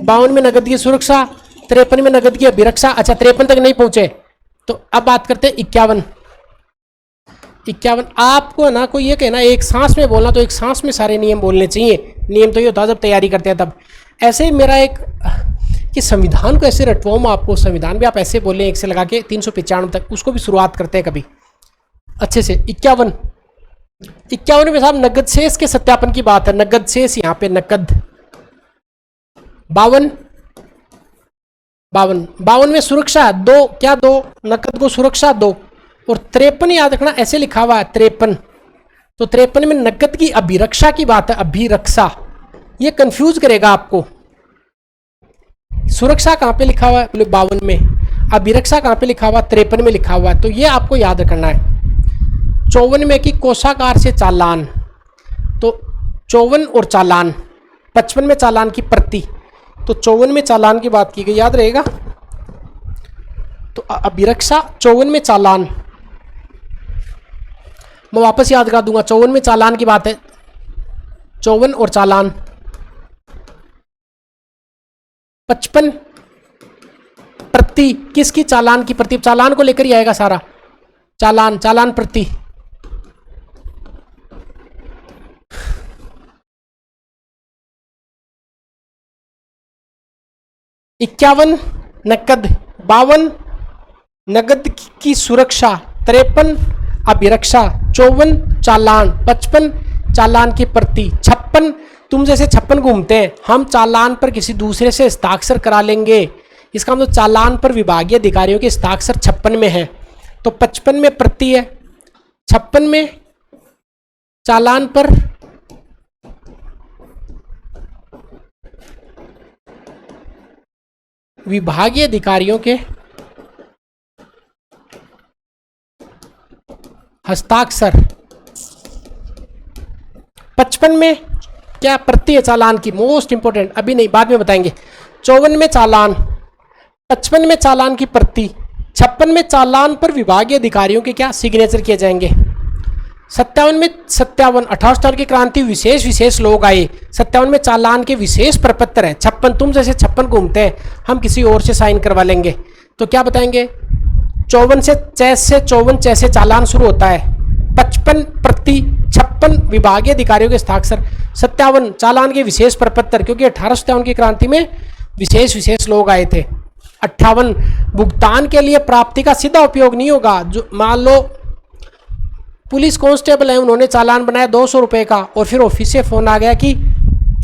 52 में नगद की सुरक्षा, 53 में नगद की अभिरक्षा। अच्छा 53 तक नहीं पहुंचे तो अब बात करते हैं 51। आपको ना कोई ये कहना एक सांस में बोलना, तो एक सांस में सारे नियम बोलने चाहिए। नियम तो ये होता है जब तैयारी करते हैं तब। ऐसे ही मेरा एक कि संविधान को ऐसे रटवाऊँ आपको, संविधान भी आप ऐसे बोलें एक से लगा के 395 तक, उसको भी शुरुआत करते हैं कभी अच्छे से। 51 में साहब नगद शेष के सत्यापन की बात है, नगद शेष यहाँ पे नकद। 52 में सुरक्षा दो, क्या दो, नकद को सुरक्षा दो। और 53 याद रखना ऐसे लिखा हुआ है 53, तो 53 में नकद की अभिरक्षा की बात है, अभिरक्षा। ये कंफ्यूज करेगा आपको, सुरक्षा कहाँ पे लिखा हुआ है 52 में, अभिरक्षा कहाँ पे लिखा हुआ 53 में लिखा हुआ है, तो ये आपको याद रखना है। 54 में कि कोषागार से चालान, तो 54 और चालान, 55 में चालान की प्रति, तो 54 में चालान की बात की गई, याद रहेगा। तो अभिरक्षा 54 में चालान, मैं वापस याद करा दूंगा, 54 में चालान की बात है, 54 और चालान। 55 प्रति, किसकी, चालान की प्रति, चालान को लेकर ही आएगा सारा, चालान प्रति। 51 नकद, 52 नगद की सुरक्षा, 53 अभिरक्षा, 54 चालान, 55 चालान की प्रति, 56 तुम जैसे 56 घूमते हैं, हम चालान पर किसी दूसरे से हस्ताक्षर करा लेंगे, इसका मतलब चालान पर विभागीय अधिकारियों के हस्ताक्षर 56 में है, तो 55 में प्रति है, 56 में चालान पर विभागीय अधिकारियों के हस्ताक्षर, 55 में क्या प्रति है चालान की, मोस्ट इंपोर्टेंट, अभी नहीं बाद में बताएंगे। 54 में चालान, 55 में चालान की प्रति, 56 में चालान पर विभागीय अधिकारियों के क्या सिग्नेचर किए जाएंगे। 57 में 58 की क्रांति विशेष लोग आए, 57 में चालान के विशेष प्रपत्र है, 56 तुम जैसे 56 घूमते हैं, हम किसी और से साइन करवा लेंगे, तो क्या बताएंगे। 54 से 54 से चालान शुरू होता है, 55 प्रति, 56 विभागीय अधिकारियों के हस्ताक्षर, 57 चालान के विशेष प्रपत्र, क्योंकि 1857 की क्रांति में विशेष लोग आए थे। 58 भुगतान के लिए प्राप्ति का सीधा उपयोग नहीं होगा, जो मान लो पुलिस कांस्टेबल है, उन्होंने चालान बनाया 200 रुपये का, और फिर ऑफिस से फ़ोन आ गया कि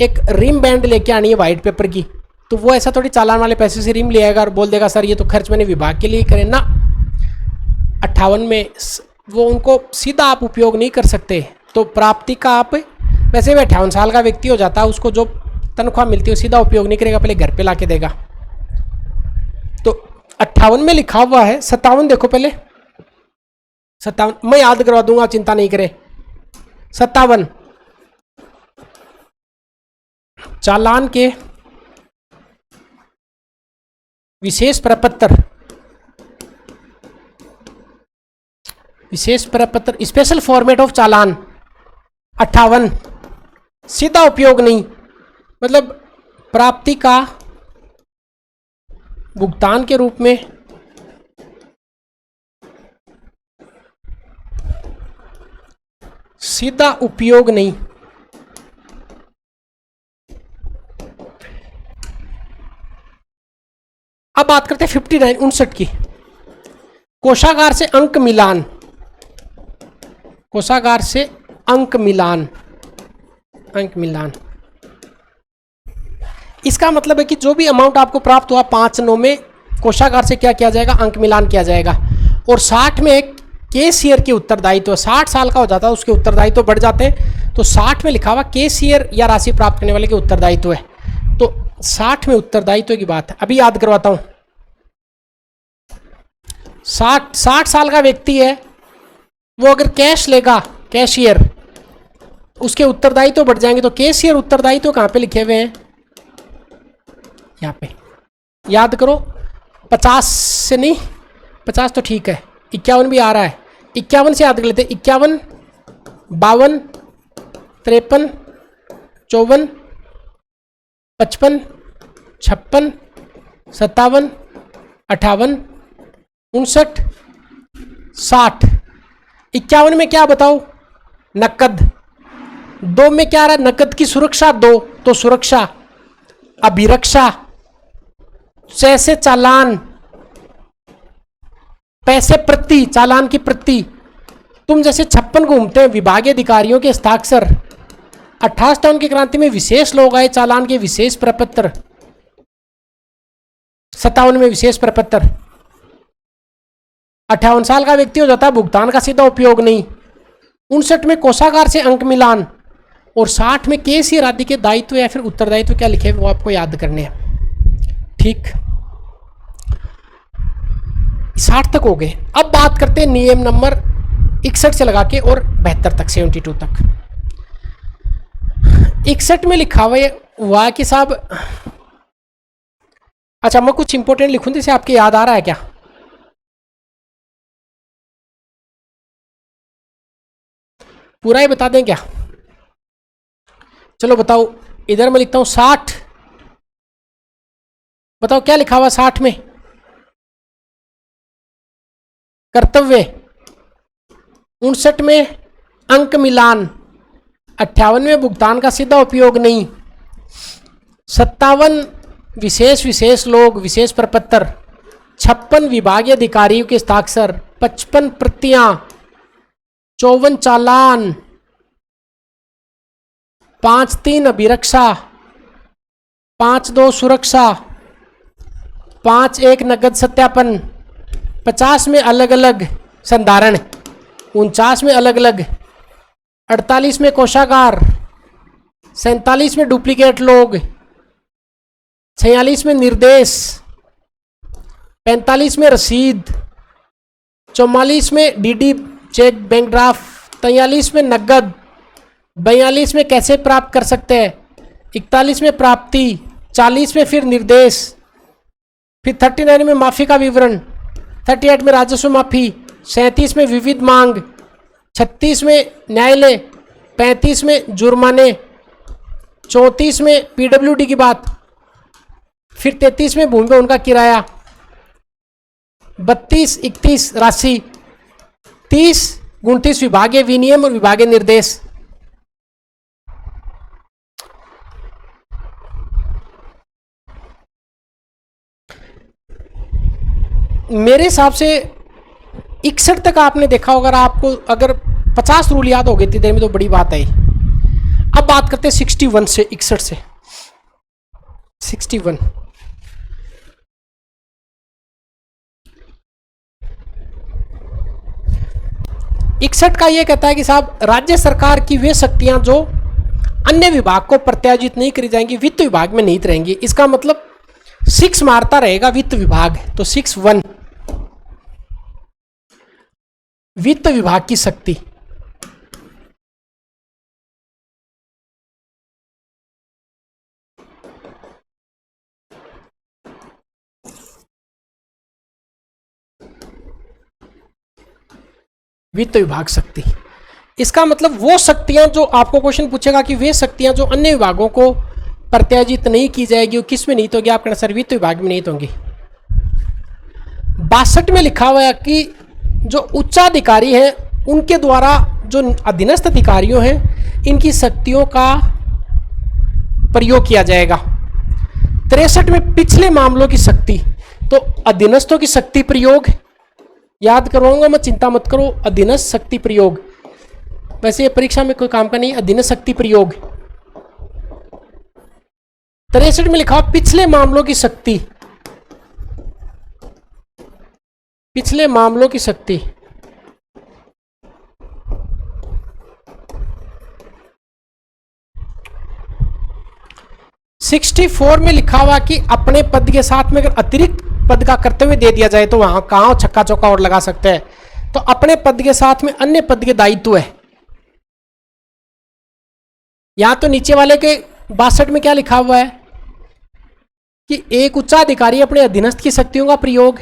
एक रिम बैंड लेके आनी है वाइट पेपर की, तो वो ऐसा थोड़ी चालान वाले पैसे से रिम ले आएगा और बोल देगा सर ये तो खर्च मैंने विभाग के लिए करें ना। 58 में वो उनको सीधा आप उपयोग नहीं कर सकते, तो प्राप्ति का आप वैसे भी 58 साल का व्यक्ति हो जाता है, उसको जो तनख्वाह मिलती है सीधा उपयोग नहीं करेगा, पहले घर पे ला के देगा। तो 58 में लिखा हुआ है, 57 देखो पहले, 57 मैं याद करवा दूंगा, चिंता नहीं करें। 57 चालान के विशेष प्रपत्र, स्पेशल फॉर्मेट ऑफ चालान। 58 सीधा उपयोग नहीं, मतलब प्राप्ति का भुगतान के रूप में सीधा उपयोग नहीं। अब बात करते हैं 59 की, कोषागार से अंक मिलान, कोषागार से अंक मिलान, इसका मतलब है कि जो भी अमाउंट आपको प्राप्त हुआ 5/9 में कोषागार से क्या किया जाएगा, अंक मिलान किया जाएगा। और 60 में एक केशियर के उत्तरदायित्व, 60 साल का हो जाता है उसके उत्तरदायित्व बढ़ जाते हैं, तो 60 में लिखा हुआ केशियर या राशि प्राप्त करने वाले के उत्तरदायित्व है, तो 60 में उत्तरदायित्व की बात है। अभी याद करवाता हूं, 60 साल का व्यक्ति है, वो अगर कैश लेगा, कैशियर, उसके उत्तरदायित्व बढ़ जाएंगे। तो केशियर उत्तरदायित्व कहां पे लिखे हुए हैं, यहाँ पे याद करो। 50 से नहीं, 50 तो ठीक है, 51 भी आ रहा है, 51 से याद कर लेते हैं। 51, 52, 53, 54, 55, 56, 57, 58, 59, 60। 51 में क्या बताओ, नकद। 2 में क्या आ रहा है, नकद की सुरक्षा 2, तो सुरक्षा। अभिरक्षा, जैसे चालान, पैसे प्रति, चालान की प्रति। तुम जैसे 56 घूमते हैं, विभागीय अधिकारियों के हस्ताक्षर। 58 की क्रांति में विशेष लोग आए, चालान के विशेष प्रपत्र। 57 में विशेष प्रपत्र। 58 साल का व्यक्ति हो जाता है, भुगतान का सीधा उपयोग नहीं। 59 में कोषागार से अंक मिलान। और 60 में केशियर आदि के दायित्व या फिर उत्तरदायित्व क्या लिखे वो आपको याद करने हैं। ठीक, 60 तक हो गए। अब बात करते हैं नियम नंबर 61 से लगा के और 72 तक, 72 तक। 61 में लिखा हुआ है कि साहब, अच्छा मैं कुछ इंपॉर्टेंट लिखूं जिसे आपके याद आ रहा है क्या? पूरा ही बता दें क्या? चलो बताओ, इधर मैं लिखता हूं 60। बताओ क्या लिखा हुआ 60 में? कर्तव्य। 59 में अंक मिलान। 58 में भुगतान का सीधा उपयोग नहीं। 57 विशेष लोग, विशेष प्रपत्र। 56 विभागीय अधिकारियों के हस्ताक्षर। 55 प्रतियां। 54 चालान। 5/3 अभिरक्षा। 5/2 सुरक्षा। 5/1 नकद सत्यापन। 50 में अलग अलग संधारण। 49 में अलग अलग। 48 में कोषागार। 47 में डुप्लीकेट लोग। 46 में निर्देश। 45 में रसीद। 44 में डीडी चेक बैंक ड्राफ्ट। 43 में नकद। 42 में कैसे प्राप्त कर सकते हैं। 41 में प्राप्ति। 40 में फिर निर्देश। फिर 39 में माफी का विवरण। 38 में राजस्व माफी। 37 में विविध मांग। 36 में न्यायालय। 35 में जुर्माने। 34 में पीडब्ल्यूडी की बात। फिर 33 में भूमि उनका किराया। 32, 31 राशि। 30, 29 विभागीय विनियम और विभागीय निर्देश। मेरे हिसाब से 61 तक आपने देखा होगा। आपको अगर 50 रूल याद हो गए इतनी देर में तो बड़ी बात है। अब बात करते हैं 61 से, 61 से 61। इकसठ का यह कहता है कि साहब राज्य सरकार की वे शक्तियां जो अन्य विभाग को प्रत्याजित नहीं करी जाएंगी, वित्त विभाग में निहित रहेंगी। इसका मतलब 6 मारता रहेगा वित्त विभाग, तो 61 वित्त विभाग की शक्ति। वित्त विभाग शक्ति, इसका मतलब वो शक्तियां जो आपको क्वेश्चन पूछेगा कि वे शक्तियां जो अन्य विभागों को प्रत्याजित नहीं की जाएगी, वो किस में निहित होगी? आपके सर वित्त विभाग में निहित होंगी। 62 में लिखा हुआ है कि जो उच्चाधिकारी हैं उनके द्वारा जो अधीनस्थ अधिकारियों हैं इनकी शक्तियों का प्रयोग किया जाएगा। 63 में पिछले मामलों की शक्ति, तो अधीनस्थों की शक्ति प्रयोग याद करवाऊंगा मैं, चिंता मत करो। अधीनस्थ शक्ति प्रयोग, वैसे ये परीक्षा में कोई काम का नहीं। अधीनस्थ शक्ति प्रयोग 63 में लिखा हुआ पिछले मामलों की शक्ति, पिछले मामलों की शक्ति। सिक्सटी 64 में लिखा हुआ कि अपने पद के साथ में अगर अतिरिक्त पद का करते हुए दे दिया जाए तो वहां कहां छक्का चौका और लगा सकते हैं। तो अपने पद के साथ में अन्य पद के दायित्व है। यहां तो नीचे वाले के 62 में क्या लिखा हुआ है कि एक उच्चाधिकारी अपने अधीनस्थ की शक्तियों का प्रयोग,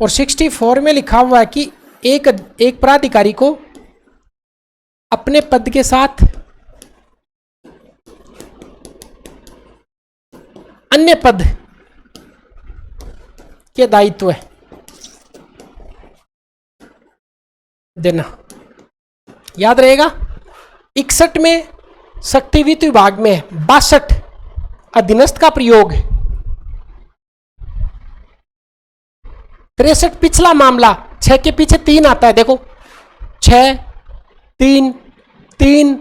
और 64 में लिखा हुआ है कि एक प्राधिकारी को अपने पद के साथ अन्य पद के दायित्व है देना। याद रहेगा। 61 में शक्ति वित्त विभाग में 62 अधीनस्थ का प्रयोग। 63 पिछला मामला, 6 के पीछे 3 आता है, देखो 6 3 3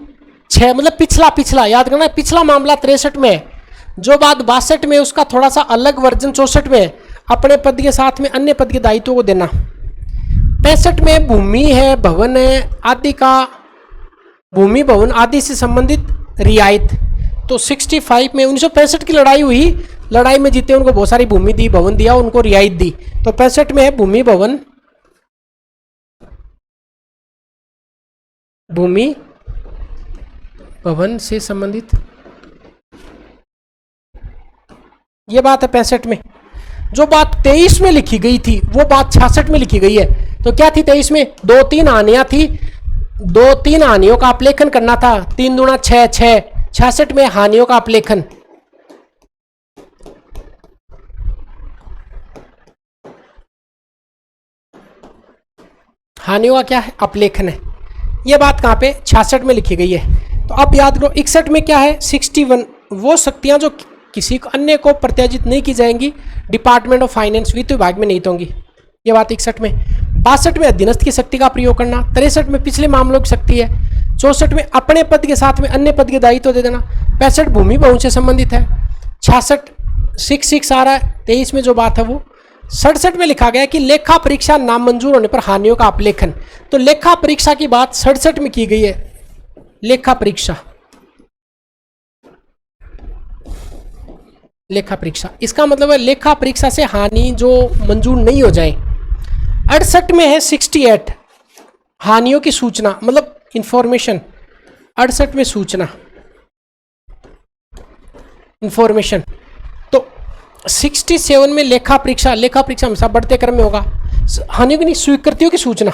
6 मतलब पिछला पिछला याद करना। पिछला मामला 63 में है, जो बात 62 में उसका थोड़ा सा अलग वर्जन 64 में है, अपने पद के साथ में अन्य पद के दायित्वों को देना। 65 में भूमि है, भवन है आदि का, भूमि भवन आदि से संबंधित रियायत। तो 65 में 1965 की लड़ाई हुई, लड़ाई में जीते उनको बहुत सारी भूमि दी, भवन दिया, उनको रियायत दी। तो 65 में है भूमि भवन, भूमि भवन से संबंधित, ये बात है 65 में। जो बात 23 में लिखी गई थी वो बात 66 में लिखी गई है। तो क्या थी 23 में? 2-3 हानियां थी, 2-3 हानियों का अपलेखन करना था। 3 दूना 6 6। 66 में हानियों का अपलेखन। हानियों का क्या है? अपलेखन है। ये बात कहां पे? 66 में लिखी गई है। तो अब याद करो 61 में क्या है? 61 वो शक्तियां जो किसी को अन्य को प्रत्याजित नहीं की जाएंगी, डिपार्टमेंट ऑफ फाइनेंस वित्त विभाग में नहीं तो होंगी। ये बात 61 में। 62 में अधीनस्थ की शक्ति का प्रयोग करना। 63 में पिछले मामलों की शक्ति है। 64 में अपने पद के साथ में अन्य पद के दायित्व दे देना। 65 भूमि भवन से संबंधित है। 66 6 आ रहा है। 23 में जो बात है वो 67 में लिखा गया कि लेखा परीक्षा नामंजूर होने पर हानियों का अपलेखन। तो लेखा परीक्षा की बात 67 में की गई है। लेखा परीक्षा, लेखा परीक्षा इसका मतलब है लेखा परीक्षा से हानि जो मंजूर नहीं हो जाए। 68 में है 68 हानियों की सूचना, मतलब इंफॉर्मेशन। 68 में सूचना, इंफॉर्मेशन। तो 67 में लेखा परीक्षा, लेखा परीक्षा हमेशा बढ़ते क्रम में होगा। हानियों की नहीं, स्वीकृतियों की सूचना,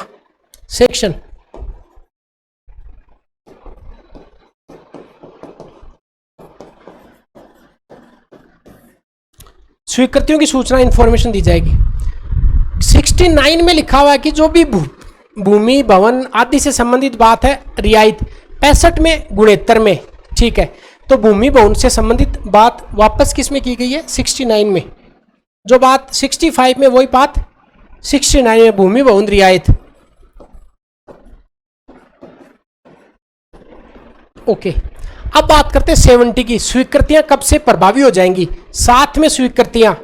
सेक्शन। स्वीकृतियों की सूचना, इंफॉर्मेशन दी जाएगी। 69 में लिखा हुआ है कि जो भी भूमि भवन आदि से संबंधित बात है रियायत। 65 में गुणेत्तर में, ठीक है। तो भूमि भवन से संबंधित बात वापस किस में की गई है? 69 में। जो बात 65 में वही बात 69 में, भूमि भवन रियायत। ओके, अब बात करते हैं 70 की। स्वीकृतियां कब से प्रभावी हो जाएंगी? 7 में स्वीकृतियां,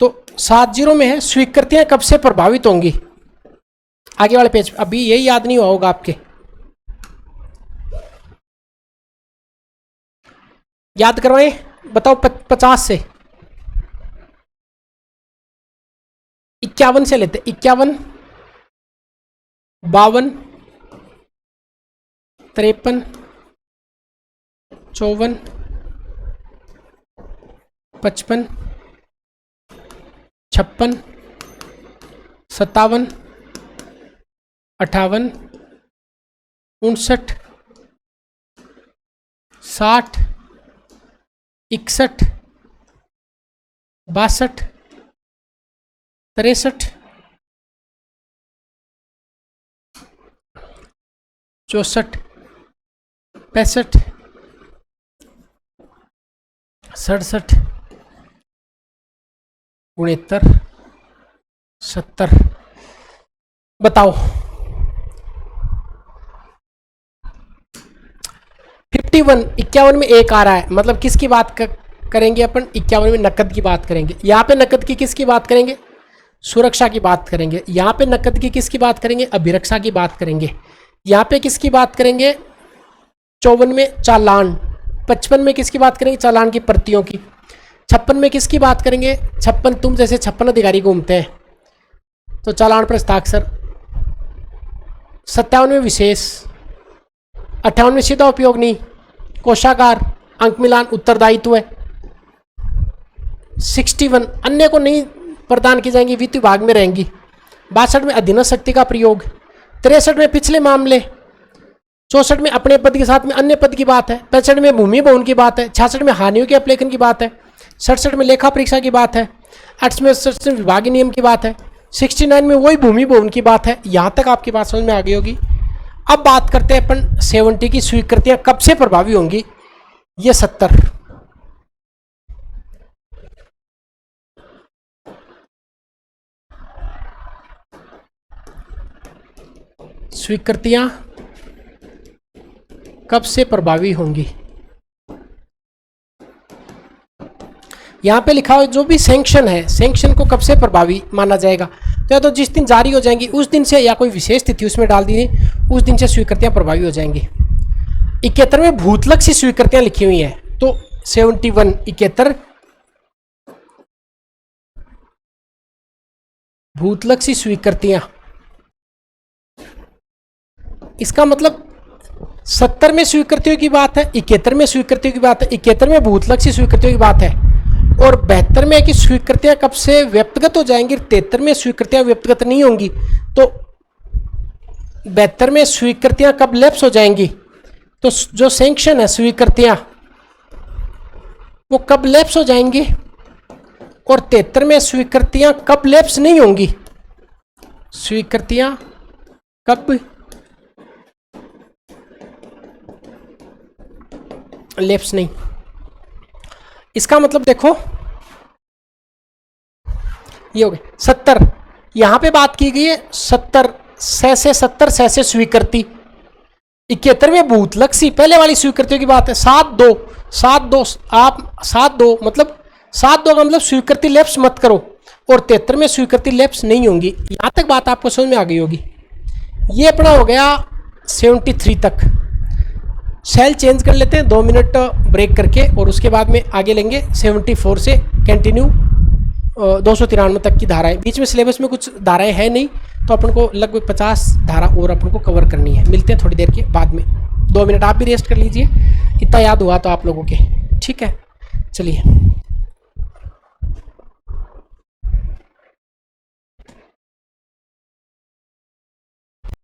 तो 70 में है स्वीकृतियां कब से प्रभावित होंगी? आगे वाले पेज, अभी यही याद नहीं हुआ होगा आपके, याद करवाएं। बताओ 50 से 51 से लेते। 51 52 53 54 55 56 57 58 59 60 61 62 63 64 65 67 69 70। बताओ 51 51 में एक आ रहा है, मतलब किसकी बात करेंगे अपन 51 में नकद की बात करेंगे। यहाँ पे नकद की किसकी बात करेंगे? सुरक्षा की बात करेंगे। यहाँ पे नकद की किसकी बात करेंगे? अभिरक्षा की बात करेंगे। यहाँ पे किसकी बात करेंगे? 54 में चालान। 55 में किसकी बात करेंगे? चालान की प्रतियों की। 56 में किसकी बात करेंगे? 56 तुम जैसे 56 अधिकारी घूमते हैं तो चालान पर हस्ताक्षर। 57 में विशेष। 58 में सीधा उपयोग नहीं, कोषागार, अंक मिलान, उत्तरदायित्व है। 61 अन्य को नहीं प्रदान की जाएंगी, वित्त विभाग में रहेंगी। 62 में अधीनस्थ शक्ति का प्रयोग। 63 में पिछले मामले। 64 में अपने पद के साथ में अन्य पद की बात है। 65 में भूमि भवन की बात है। 66 में हानियों के अपलेखन की बात है। 67 में लेखा परीक्षा की बात है। 68 में विभागीय नियम की बात है। 69 में वही भूमि भवन की बात है। यहाँ तक आपकी बात समझ में आ गई होगी। अब बात करते हैं अपन 70 की स्वीकृतियां कब से प्रभावी होंगी। ये 70 स्वीकृतियां कब से प्रभावी होंगी। यहां पे लिखा हो जो भी सैंक्शन है, सैंक्शन को कब से प्रभावी माना जाएगा। तो या तो जिस दिन जारी हो जाएंगी उस दिन से, या कोई विशेष तिथि उसमें डाल दी उस दिन से स्वीकृतियां प्रभावी हो जाएंगी। 71 में भूतलक्षी स्वीकृतियां लिखी हुई हैं तो 71 71 भूतलक्षी स्वीकृतियां। इसका मतलब 70 में स्वीकृतियों की बात है, 71 में स्वीकृतियों की बात है, 71 में भूतलक्षी स्वीकृतियों की बात है और 72 में कि स्वीकृतियां कब से व्यक्तिगत हो जाएंगी। 73 में स्वीकृतियां व्यक्तिगत नहीं होंगी तो 72 में स्वीकृतियां कब लैप्स हो जाएंगी। तो जो सैंक्शन है स्वीकृतियां वो कब लैप्स हो जाएंगी और 73 में स्वीकृतियां कब लैप्स नहीं होंगी। स्वीकृतियां कब लैप्स नहीं। इसका मतलब देखो ये हो गया 70। यहां पे बात की गई है 70 से 70 से स्वीकृति। 71 में भूतलक्षी पहले वाली स्वीकृतियों की बात है। 7-2 आप 7-2 मतलब 7-2 का मतलब स्वीकृति लैप्स मत करो और 73 में स्वीकृति लैप्स नहीं होंगी। यहां तक बात आपको समझ में आ गई होगी। ये अपना हो गया 73 तक। सेल चेंज कर लेते हैं 2 मिनट ब्रेक करके और उसके बाद में आगे लेंगे 74 से कंटिन्यू 293 तक की धाराएं। बीच में सिलेबस में कुछ धाराएं है नहीं तो अपन को लगभग 50 धारा और अपन को कवर करनी है। मिलते हैं थोड़ी देर के बाद में। 2 मिनट आप भी रेस्ट कर लीजिए, इतना याद हुआ तो आप लोगों के। ठीक है, चलिए।